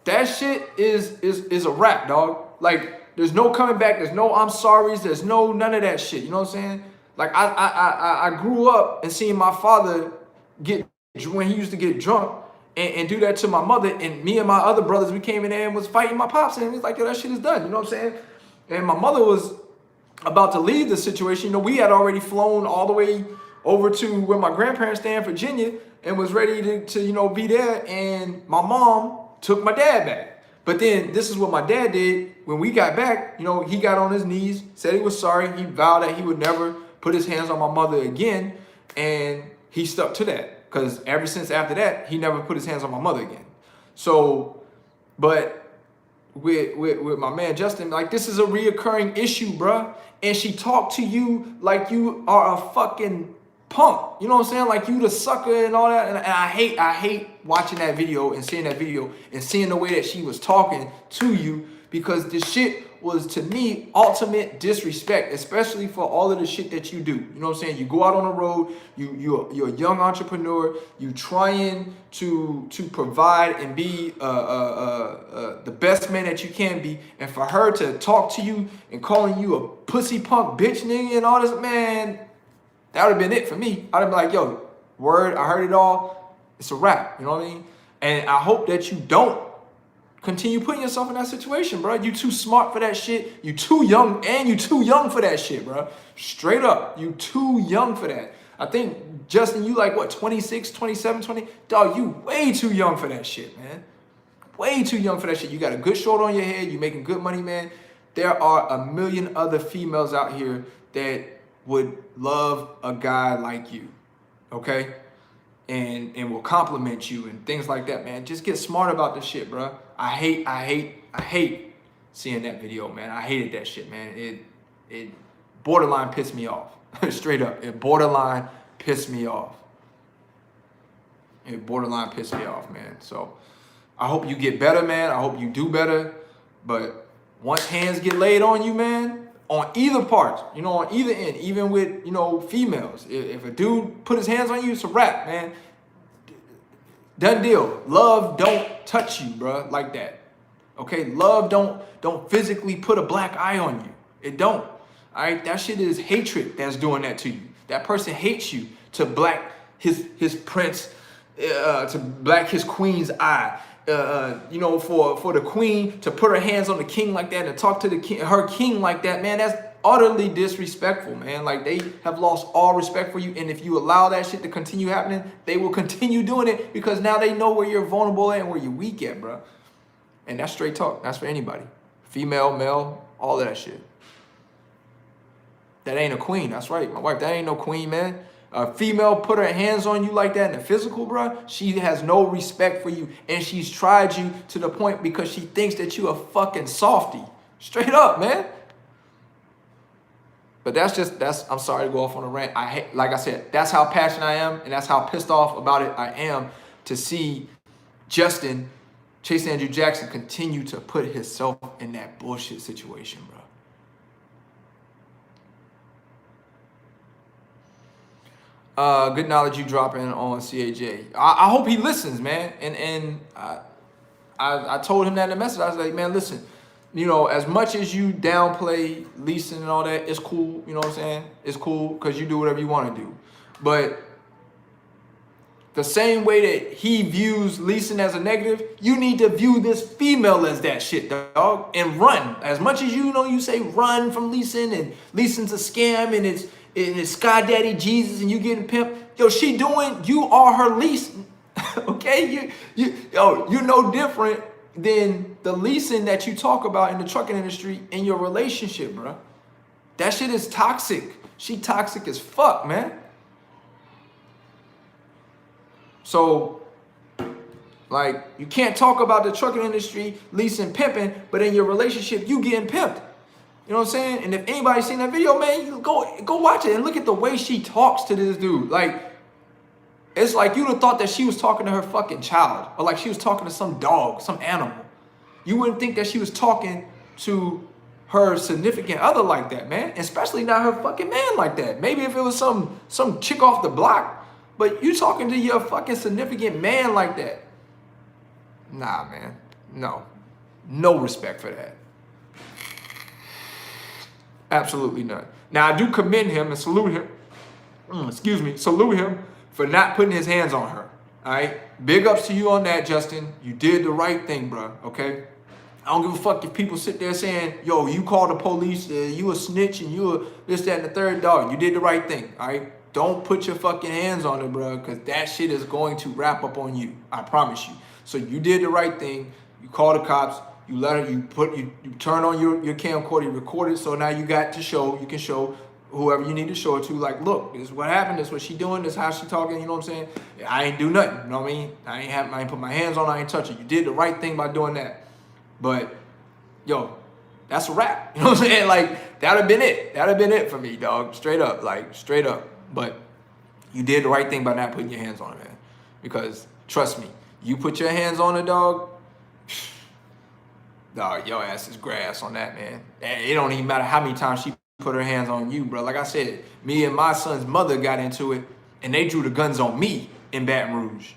That shit is a wrap, dog. Like, there's no coming back. There's no I'm sorry's. There's no none of that shit. You know what I'm saying? Like, I grew up and seeing my father get, when he used to get drunk and do that to my mother, and me and my other brothers, we came in there and was fighting my pops, and it's like, yo, that shit is done. You know what I'm saying? And my mother was about to leave the situation. You know, we had already flown all the way over to where my grandparents stay in Virginia and was ready to you know, be there. And my mom took my dad back. But then this is what my dad did when we got back. You know, he got on his knees, said he was sorry. He vowed that he would never put his hands on my mother again. And he stuck to that, because ever since after that, he never put his hands on my mother again. So, but with my man Justin, like, this is a reoccurring issue, bruh. And she talked to you like you are a fucking punk. You know what I'm saying? Like, you the sucker and all that. And I hate watching that video and seeing that video and seeing the way that she was talking to you, because this shit was, to me, ultimate disrespect, especially for all of the shit that you do. You know what I'm saying? You go out on the road, you're a young entrepreneur, you trying to provide and be the best man that you can be, and for her to talk to you and calling you a pussy punk bitch nigga and all this, man, that would have been it for me. I'd have been like, yo, word, I heard it all. It's a wrap. You know what I mean? And I hope that you don't continue putting yourself in that situation, bro. You too smart for that shit. You too young, and you too young for that shit, bro. Straight up, you too young for that. I think, Justin, you like, what, 26, 27, 20? Dog, you way too young for that shit, man. Way too young for that shit. You got a good shoulder on your head. You making good money, man. There are a million other females out here that would love a guy like you, okay? And will compliment you and things like that, man. Just get smart about this shit, bro. I hate seeing that video, man. I hated that shit, man. It borderline pissed me off. Straight up. It borderline pissed me off. It borderline pissed me off, man. So I hope you get better, man. I hope you do better. But once hands get laid on you, man, on either part, you know, on either end, even with, you know, females, if a dude put his hands on you, it's a wrap, man. Done deal. Love don't touch you, bro, like that. Okay, love don't physically put a black eye on you. It don't. All right, that shit is hatred that's doing that to you. That person hates you to black his prince, to black his queen's eye. You know, for the queen to put her hands on the king like that and talk to the king, her king like that, man, that's utterly disrespectful, man. Like, they have lost all respect for you, and if you allow that shit to continue happening, they will continue doing it, because now they know where you're vulnerable at and where you're weak at, bro. And that's straight talk. That's for anybody, female, male, all of that shit. That ain't a queen. That's right, my wife. That ain't no queen, man. A female put her hands on you like that in the physical, bro, she has no respect for you. And she's tried you to the point because she thinks that you a fucking softy. Straight up, man. But I'm sorry to go off on a rant. Like I said, that's how passionate I am, and that's how pissed off about it I am to see Justin, Chase Andrew Jackson, continue to put himself in that bullshit situation, bro. Good knowledge you dropping on CAJ. I hope he listens, man. And I told him that in the message. I was like, man, listen, you know, as much as you downplay leasing and all that, it's cool. You know what I'm saying? It's cool because you do whatever you want to do. But the same way that he views leasing as a negative, you need to view this female as that shit, dog, and run. As much as you know, you say run from leasing and leasing's a scam and it's Sky Daddy Jesus and you getting pimped. Yo, she doing, you are her lease. Okay, you're no different than the leasing that you talk about in the trucking industry in your relationship, bro. That shit is toxic. She toxic as fuck, man. So, like, you can't talk about the trucking industry, leasing, pimping, but in your relationship, you getting pimped. You know what I'm saying? And if anybody's seen that video, man, you go watch it and look at the way she talks to this dude. Like, it's like you'd have thought that she was talking to her fucking child, or like she was talking to some dog, some animal. You wouldn't think that she was talking to her significant other like that, man. Especially not her fucking man like that. Maybe if it was some chick off the block. But you talking to your fucking significant man like that. Nah, man. No. No respect for that. Absolutely none. Now, I do commend him and salute him. Salute him for not putting his hands on her. All right? Big ups to you on that, Justin. You did the right thing, bro. Okay? I don't give a fuck if people sit there saying, yo, you called the police, you a snitch, and you a this, that, and the third. Dog, you did the right thing. All right? Don't put your fucking hands on it, bro, because that shit is going to wrap up on you. I promise you. So you did the right thing. You call the cops. You let her. You turn on your camcorder. You record it. So now you got to show. You can show whoever you need to show it to. Like, look, this is what happened. This is what she doing. This is how she talking. You know what I'm saying? I ain't do nothing. You know what I mean? I ain't put my hands on her. I ain't touch it. You did the right thing by doing that. But yo, that's a wrap. You know what I'm saying? Like, that'd have been it. That'd have been it for me, dog. Straight up. Like, straight up. But you did the right thing by not putting your hands on it, man. Because trust me, you put your hands on it, dog, your ass is grass on that, man. It don't even matter how many times she put her hands on you, bro. Like I said, me and my son's mother got into it, and they drew the guns on me in Baton Rouge.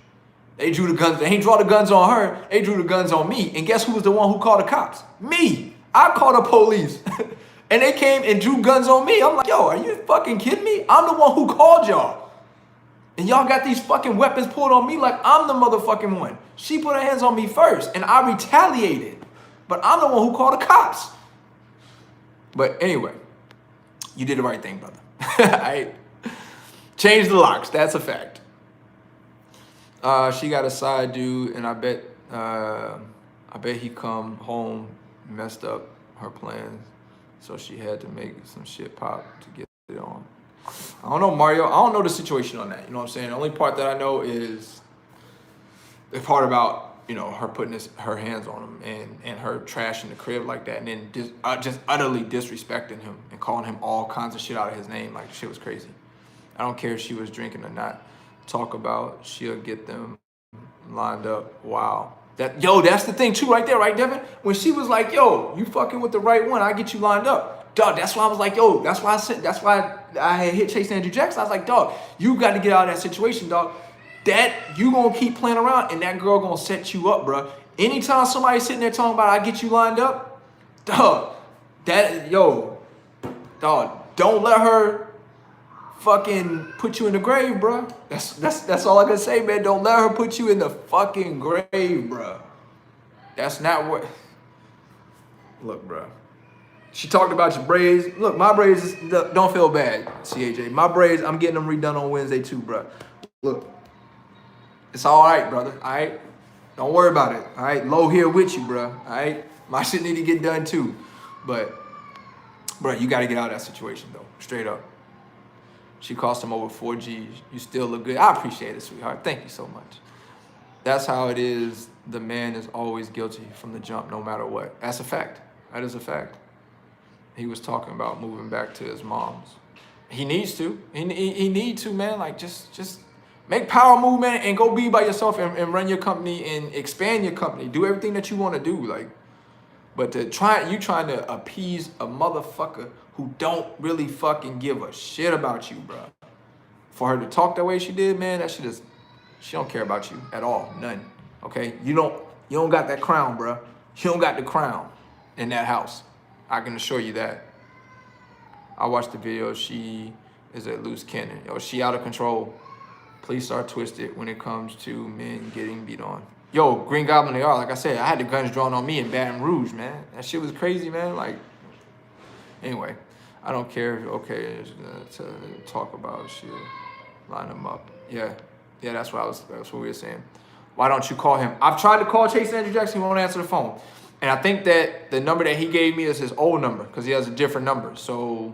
They drew the guns. They ain't draw the guns on her. They drew the guns on me. And guess who was the one who called the cops? Me. I called the police. And they came and drew guns on me. I'm like, yo, are you fucking kidding me? I'm the one who called y'all. And y'all got these fucking weapons pulled on me like I'm the motherfucking one. She put her hands on me first, and I retaliated. But I'm the one who called the cops. But anyway, you did the right thing, brother. I changed the locks. That's a fact. She got a side dude, and I bet he come home messed up her plans. So she had to make some shit pop to get it on. I don't know, Mario. I don't know the situation on that. You know what I'm saying? The only part that I know is the part about, you know, her putting her hands on him and her trashing the crib like that, and then just utterly disrespecting him and calling him all kinds of shit out of his name. Like, shit was crazy. I don't care if she was drinking or not. Talk about she'll get them lined up. Wow. That's the thing too right there, right, Devin? When she was like, yo, you fucking with the right one, I get you lined up. Dog, that's why I was like, yo, that's why I had hit Chase Andrew Jackson. I was like, dog, you got to get out of that situation, dog. That you gonna keep playing around and that girl gonna set you up, bro. Anytime somebody's sitting there talking about I get you lined up, dog, don't let her fucking put you in the grave, bro. That's all I can say, man. Don't let her put you in the fucking grave, bro. That's not what. Look, bro. She talked about your braids. Look, my braids don't feel bad, CAJ. My braids, I'm getting them redone on Wednesday too, bro. Look, it's all right, brother. All right, don't worry about it. All right, low here with you, bro. All right, my shit need to get done too, but, bro, you got to get out of that situation though, straight up. She cost him over 4 G's. You still look good. I appreciate it, sweetheart. Thank you so much. That's how it is. The man is always guilty from the jump, no matter what. That's a fact. That is a fact. He was talking about moving back to his mom's. He needs to. He needs to, man. Like, just make power move, man, and go be by yourself and run your company and expand your company. Do everything that you want to do. Like, but you trying to appease a motherfucker who don't really fucking give a shit about you, bro. for her to talk that way she did, man, that shit is, she don't care about you at all, none. Okay, you don't got that crown, bro. You don't got the crown in that house. I can assure you that. I watched the video. She is a loose cannon. Yo, she out of control. Police are twisted when it comes to men getting beat on. Yo, Green Goblin, they are. Like I said, I had the guns drawn on me in Baton Rouge, man. That shit was crazy, man. Like, anyway, I don't care. Okay, to talk about shit. Line them up. Yeah, that's what we were saying. Why don't you call him? I've tried to call Chase Andrew Jackson. He won't answer the phone. And I think that the number that he gave me is his old number because he has a different number. So,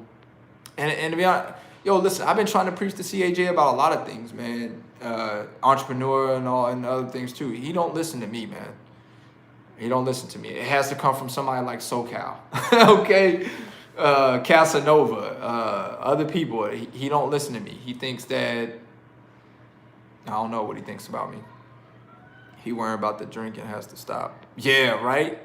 and to be honest, yo, listen, I've been trying to preach to CAJ about a lot of things, man. Entrepreneur and all and other things too. He don't listen to me, man. He don't listen to me. It has to come from somebody like SoCal, okay? Casanova, other people. He don't listen to me. He thinks that, I don't know what he thinks about me. He worrying about the drinking has to stop. Yeah, right.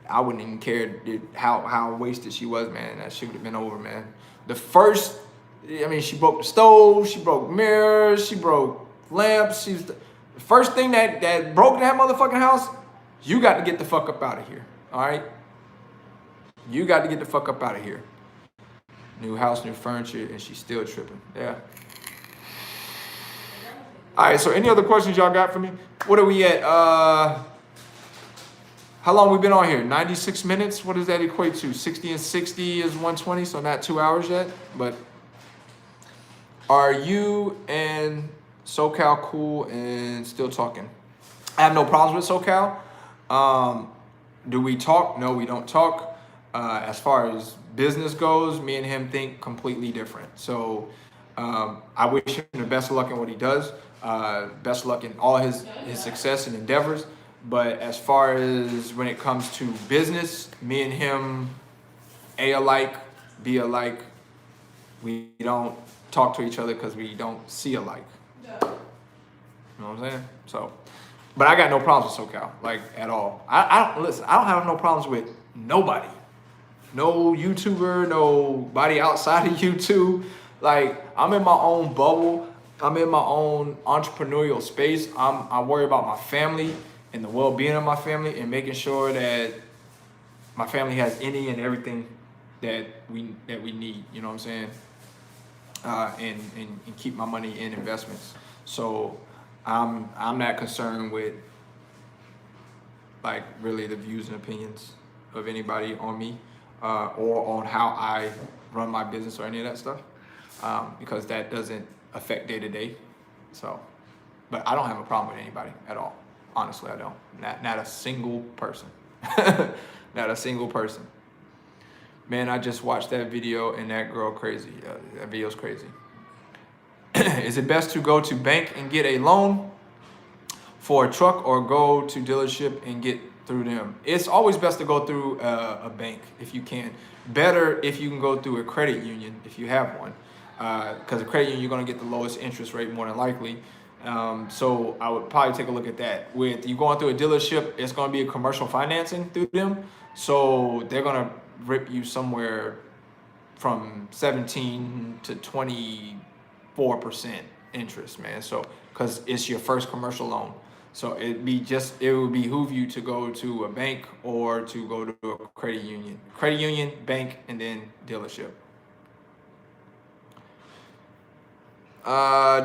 I wouldn't even care how wasted she was, man. That shit would have been over, man. The first, I mean, she broke the stove, she broke mirrors, she broke lamps. The first thing that broke that motherfucking house, you got to get the fuck up out of here, all right? You got to get the fuck up out of here. New house, new furniture, and she's still tripping. Yeah. All right, so any other questions y'all got for me? What are we at? How long we been on here? 96 minutes? What does that equate to? 60 and 60 is 120, so not 2 hours yet. But are you and SoCal cool and still talking? I have no problems with SoCal. Do we talk? No, we don't talk. As far as business goes, me and him think completely different. So I wish him the best of luck in what he does. Best of luck in all his success and endeavors. But as far as when it comes to business, me and him, A alike, B alike, we don't talk to each other because we don't see alike. You know what I'm saying? So, but I got no problems with SoCal, like at all. I don't have no problems with nobody. No YouTuber, nobody outside of YouTube. Like, I'm in my own bubble. I'm in my own entrepreneurial space. I worry about my family and the well-being of my family and making sure that my family has any and everything that we need. You know what I'm saying? And keep my money in investments. So I'm not concerned with like really the views and opinions of anybody on me or on how I run my business or any of that stuff because that doesn't affect day to day. So, but I don't have a problem with anybody at all. Honestly, I don't. Not a single person. Not a single person. Man, I just watched that video and that girl crazy. That video's crazy. Is it best to go to bank and get a loan for a truck or go to dealership and get through them? It's always best to go through a bank if you can. Better if you can go through a credit union if you have one. Because a credit union, you're going to get the lowest interest rate more than likely. So I would probably take a look at that. With you going through a dealership, it's going to be a commercial financing through them. So they're going to rip you somewhere from 17 to 24% interest, man. So, because it's your first commercial loan. So it would behoove you to go to a bank or to go to a credit union. Credit union, bank, and then dealership.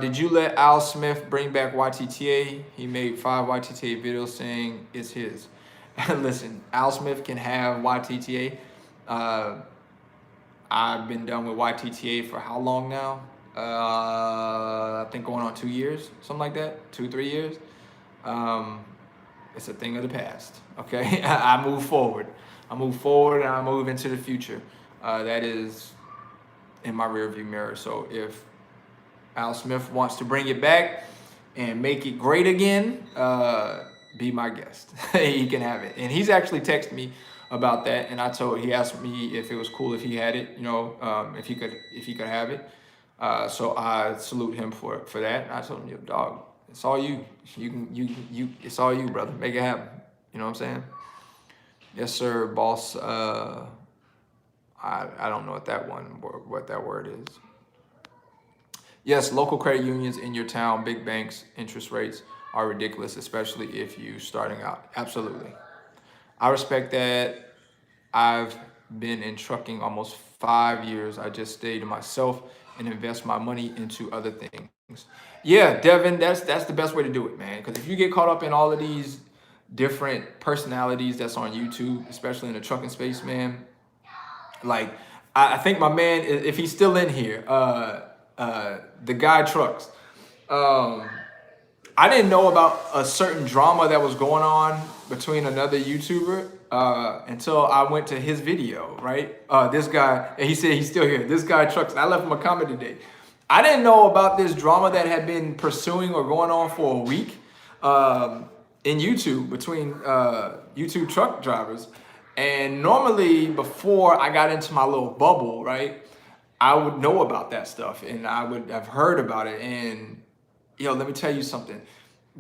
Did you let Al Smith bring back YTTA? He made 5 YTTA videos saying it's his. Listen, Al Smith can have YTTA. I've been done with YTTA for how long now? I think going on 2 years, something like that, 2-3 years. It's a thing of the past, okay? I move forward. And I move into the future. That is in my rearview mirror. So if Al Smith wants to bring it back and make it great again, be my guest. He can have it. And he's actually texted me about that, and he asked me if it was cool if he had it, if he could have it. So I salute him for that. And I told him, yo, dog, it's all you. It's all you, brother. Make it happen. You know what I'm saying? Yes, sir, boss. I don't know what that word is. Yes, local credit unions in your town, big banks, interest rates are ridiculous, especially if you starting out. Absolutely. I respect that. I've been in trucking almost 5 years. I just stay to myself and invest my money into other things. Yeah, Devin, that's the best way to do it, man. Because if you get caught up in all of these different personalities that's on YouTube, especially in the trucking space, man, like I think my man, if he's still in here, the guy trucks. Um, I didn't know about a certain drama that was going on between another YouTuber until I went to his video, right? This guy, and he said he's still here. This guy trucks. I left him a comment today. I didn't know about this drama that had been pursuing or going on for a week in YouTube between YouTube truck drivers. And normally, before I got into my little bubble, right, I would know about that stuff and I would have heard about it. And yo, let me tell you something.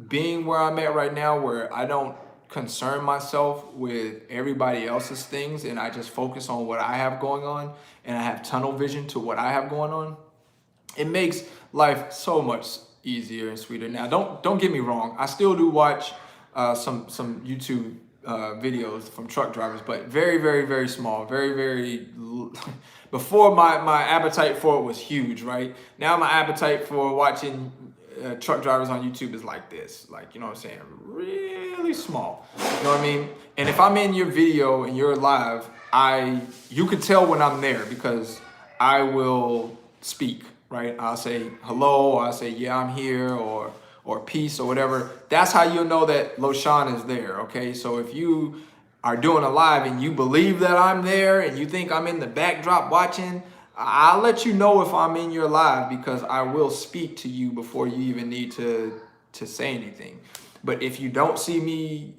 Being where I'm at right now, where I don't concern myself with everybody else's things and I just focus on what I have going on and I have tunnel vision to what I have going on, it makes life so much easier and sweeter. Now, don't get me wrong. I still do watch some YouTube videos from truck drivers, but very, very, very small, very, very. Before my appetite for it was huge, right? Now my appetite for watching truck drivers on YouTube is like this, like, you know what I'm saying, really small. You know what I mean? And if I'm in your video and you're live, you could tell when I'm there because I will speak, right? I'll say hello, or I'll say yeah, I'm here, or peace, or whatever. That's how you'll know that Loshawn is there. Okay, so if you are doing a live and you believe that I'm there and you think I'm in the backdrop watching, I'll let you know if I'm in your live because I will speak to you before you even need to say anything. But if you don't see me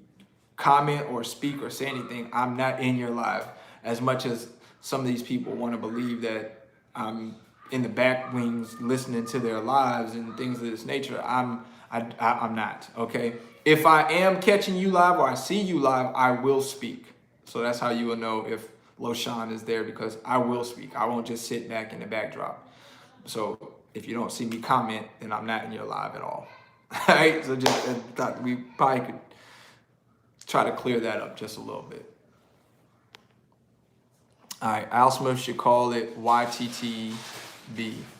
comment or speak or say anything, I'm not in your live. As much as some of these people want to believe that I'm in the back wings listening to their lives and things of this nature, I'm not, okay? If I am catching you live or I see you live, I will speak. So that's how you will know if Loshawn is there because I will speak. I won't just sit back in the backdrop. So if you don't see me comment, then I'm not in your live at all. All right, so just thought we probably could try to clear that up just a little bit. All right, Al Smith should call it YTTB,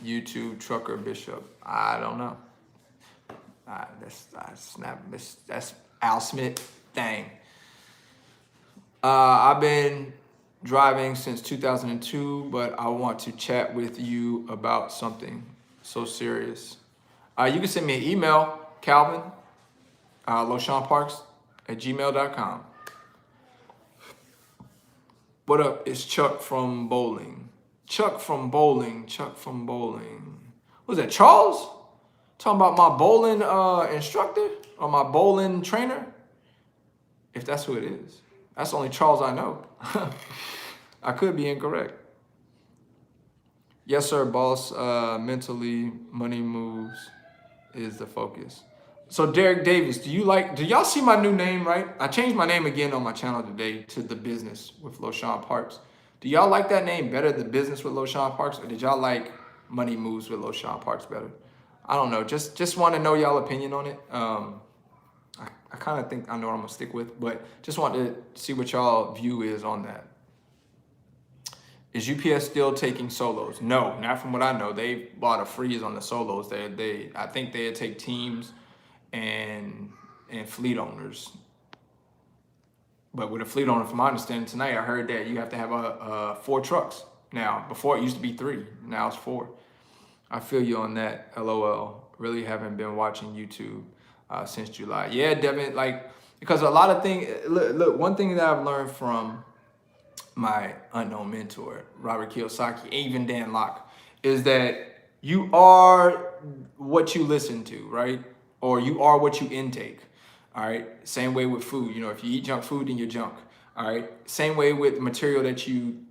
YouTube Trucker Bishop. I don't know. That's Al Smith thing. I've been driving since 2002, but I want to chat with you about something so serious. You can send me an email, Calvin, Loshawnparks@gmail.com. What up? It's Chuck from Bowling. Chuck from Bowling. What's that, Charles? Talking about my bowling instructor or my bowling trainer? If that's who it is. That's the only Charles I know. I could be incorrect. Yes, sir, boss. Mentally, money moves is the focus. So Derek Davis, do y'all see my new name, right? I changed my name again on my channel today to The Business with Loshawnparks. Do y'all like that name better, The Business with Loshawnparks, or did y'all like Money Moves with Loshawnparks better? I don't know. Just want to know y'all opinion on it. I kind of think I know what I'm gonna stick with, but just want to see what y'all view is on that. Is UPS still taking solos? No, not from what I know. They bought a freeze on the solos. I think they take teams and fleet owners. But with a fleet owner, from my understanding tonight, I heard that you have to have 4 trucks now. Before it used to be 3, now it's 4. I feel you on that. LOL. Really haven't been watching YouTube since July. Yeah, Devin. Because a lot of things. Look, one thing that I've learned from my unknown mentor, Robert Kiyosaki, even Dan Locke, is that you are what you listen to, right? Or you are what you intake. All right. Same way with food. You know, if you eat junk food, then you're junk. All right. Same way with material that you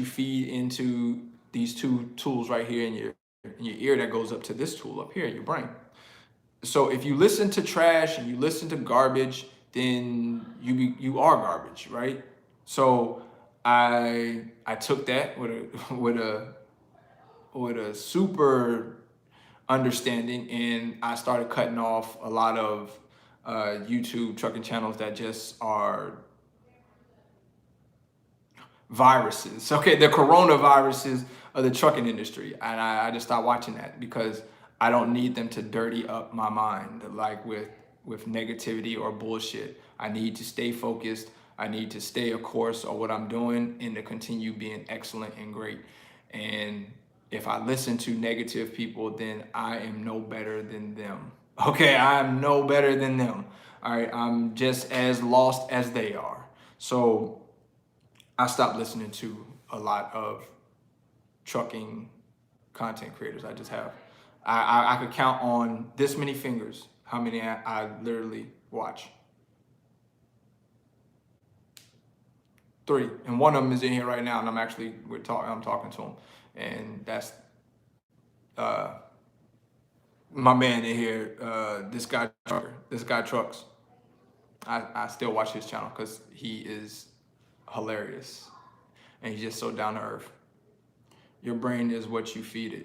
feed into these 2 tools right here in your ear that goes up to this tool up here in your brain. So if you listen to trash and you listen to garbage, then you are garbage, right? So I took that with a super understanding, and I started cutting off a lot of YouTube trucking channels that just are viruses. Okay, the coronaviruses of the trucking industry, and I just stopped watching that because I don't need them to dirty up my mind like with negativity or bullshit. I need to stay focused. I need to stay a course of what I'm doing and to continue being excellent and great. And if I listen to negative people, then I am no better than them. Okay, I am no better than them. All right, I'm just as lost as they are. So I stopped listening to a lot of trucking content creators. I just have. I could count on this many fingers how many I literally watch. 3, and one of them is in here right now, and I'm talking to him, and that's uh, my man in here. This guy trucker. This guy trucks. I still watch his channel because he is hilarious, and he's just so down to earth. Your brain is what you feed it.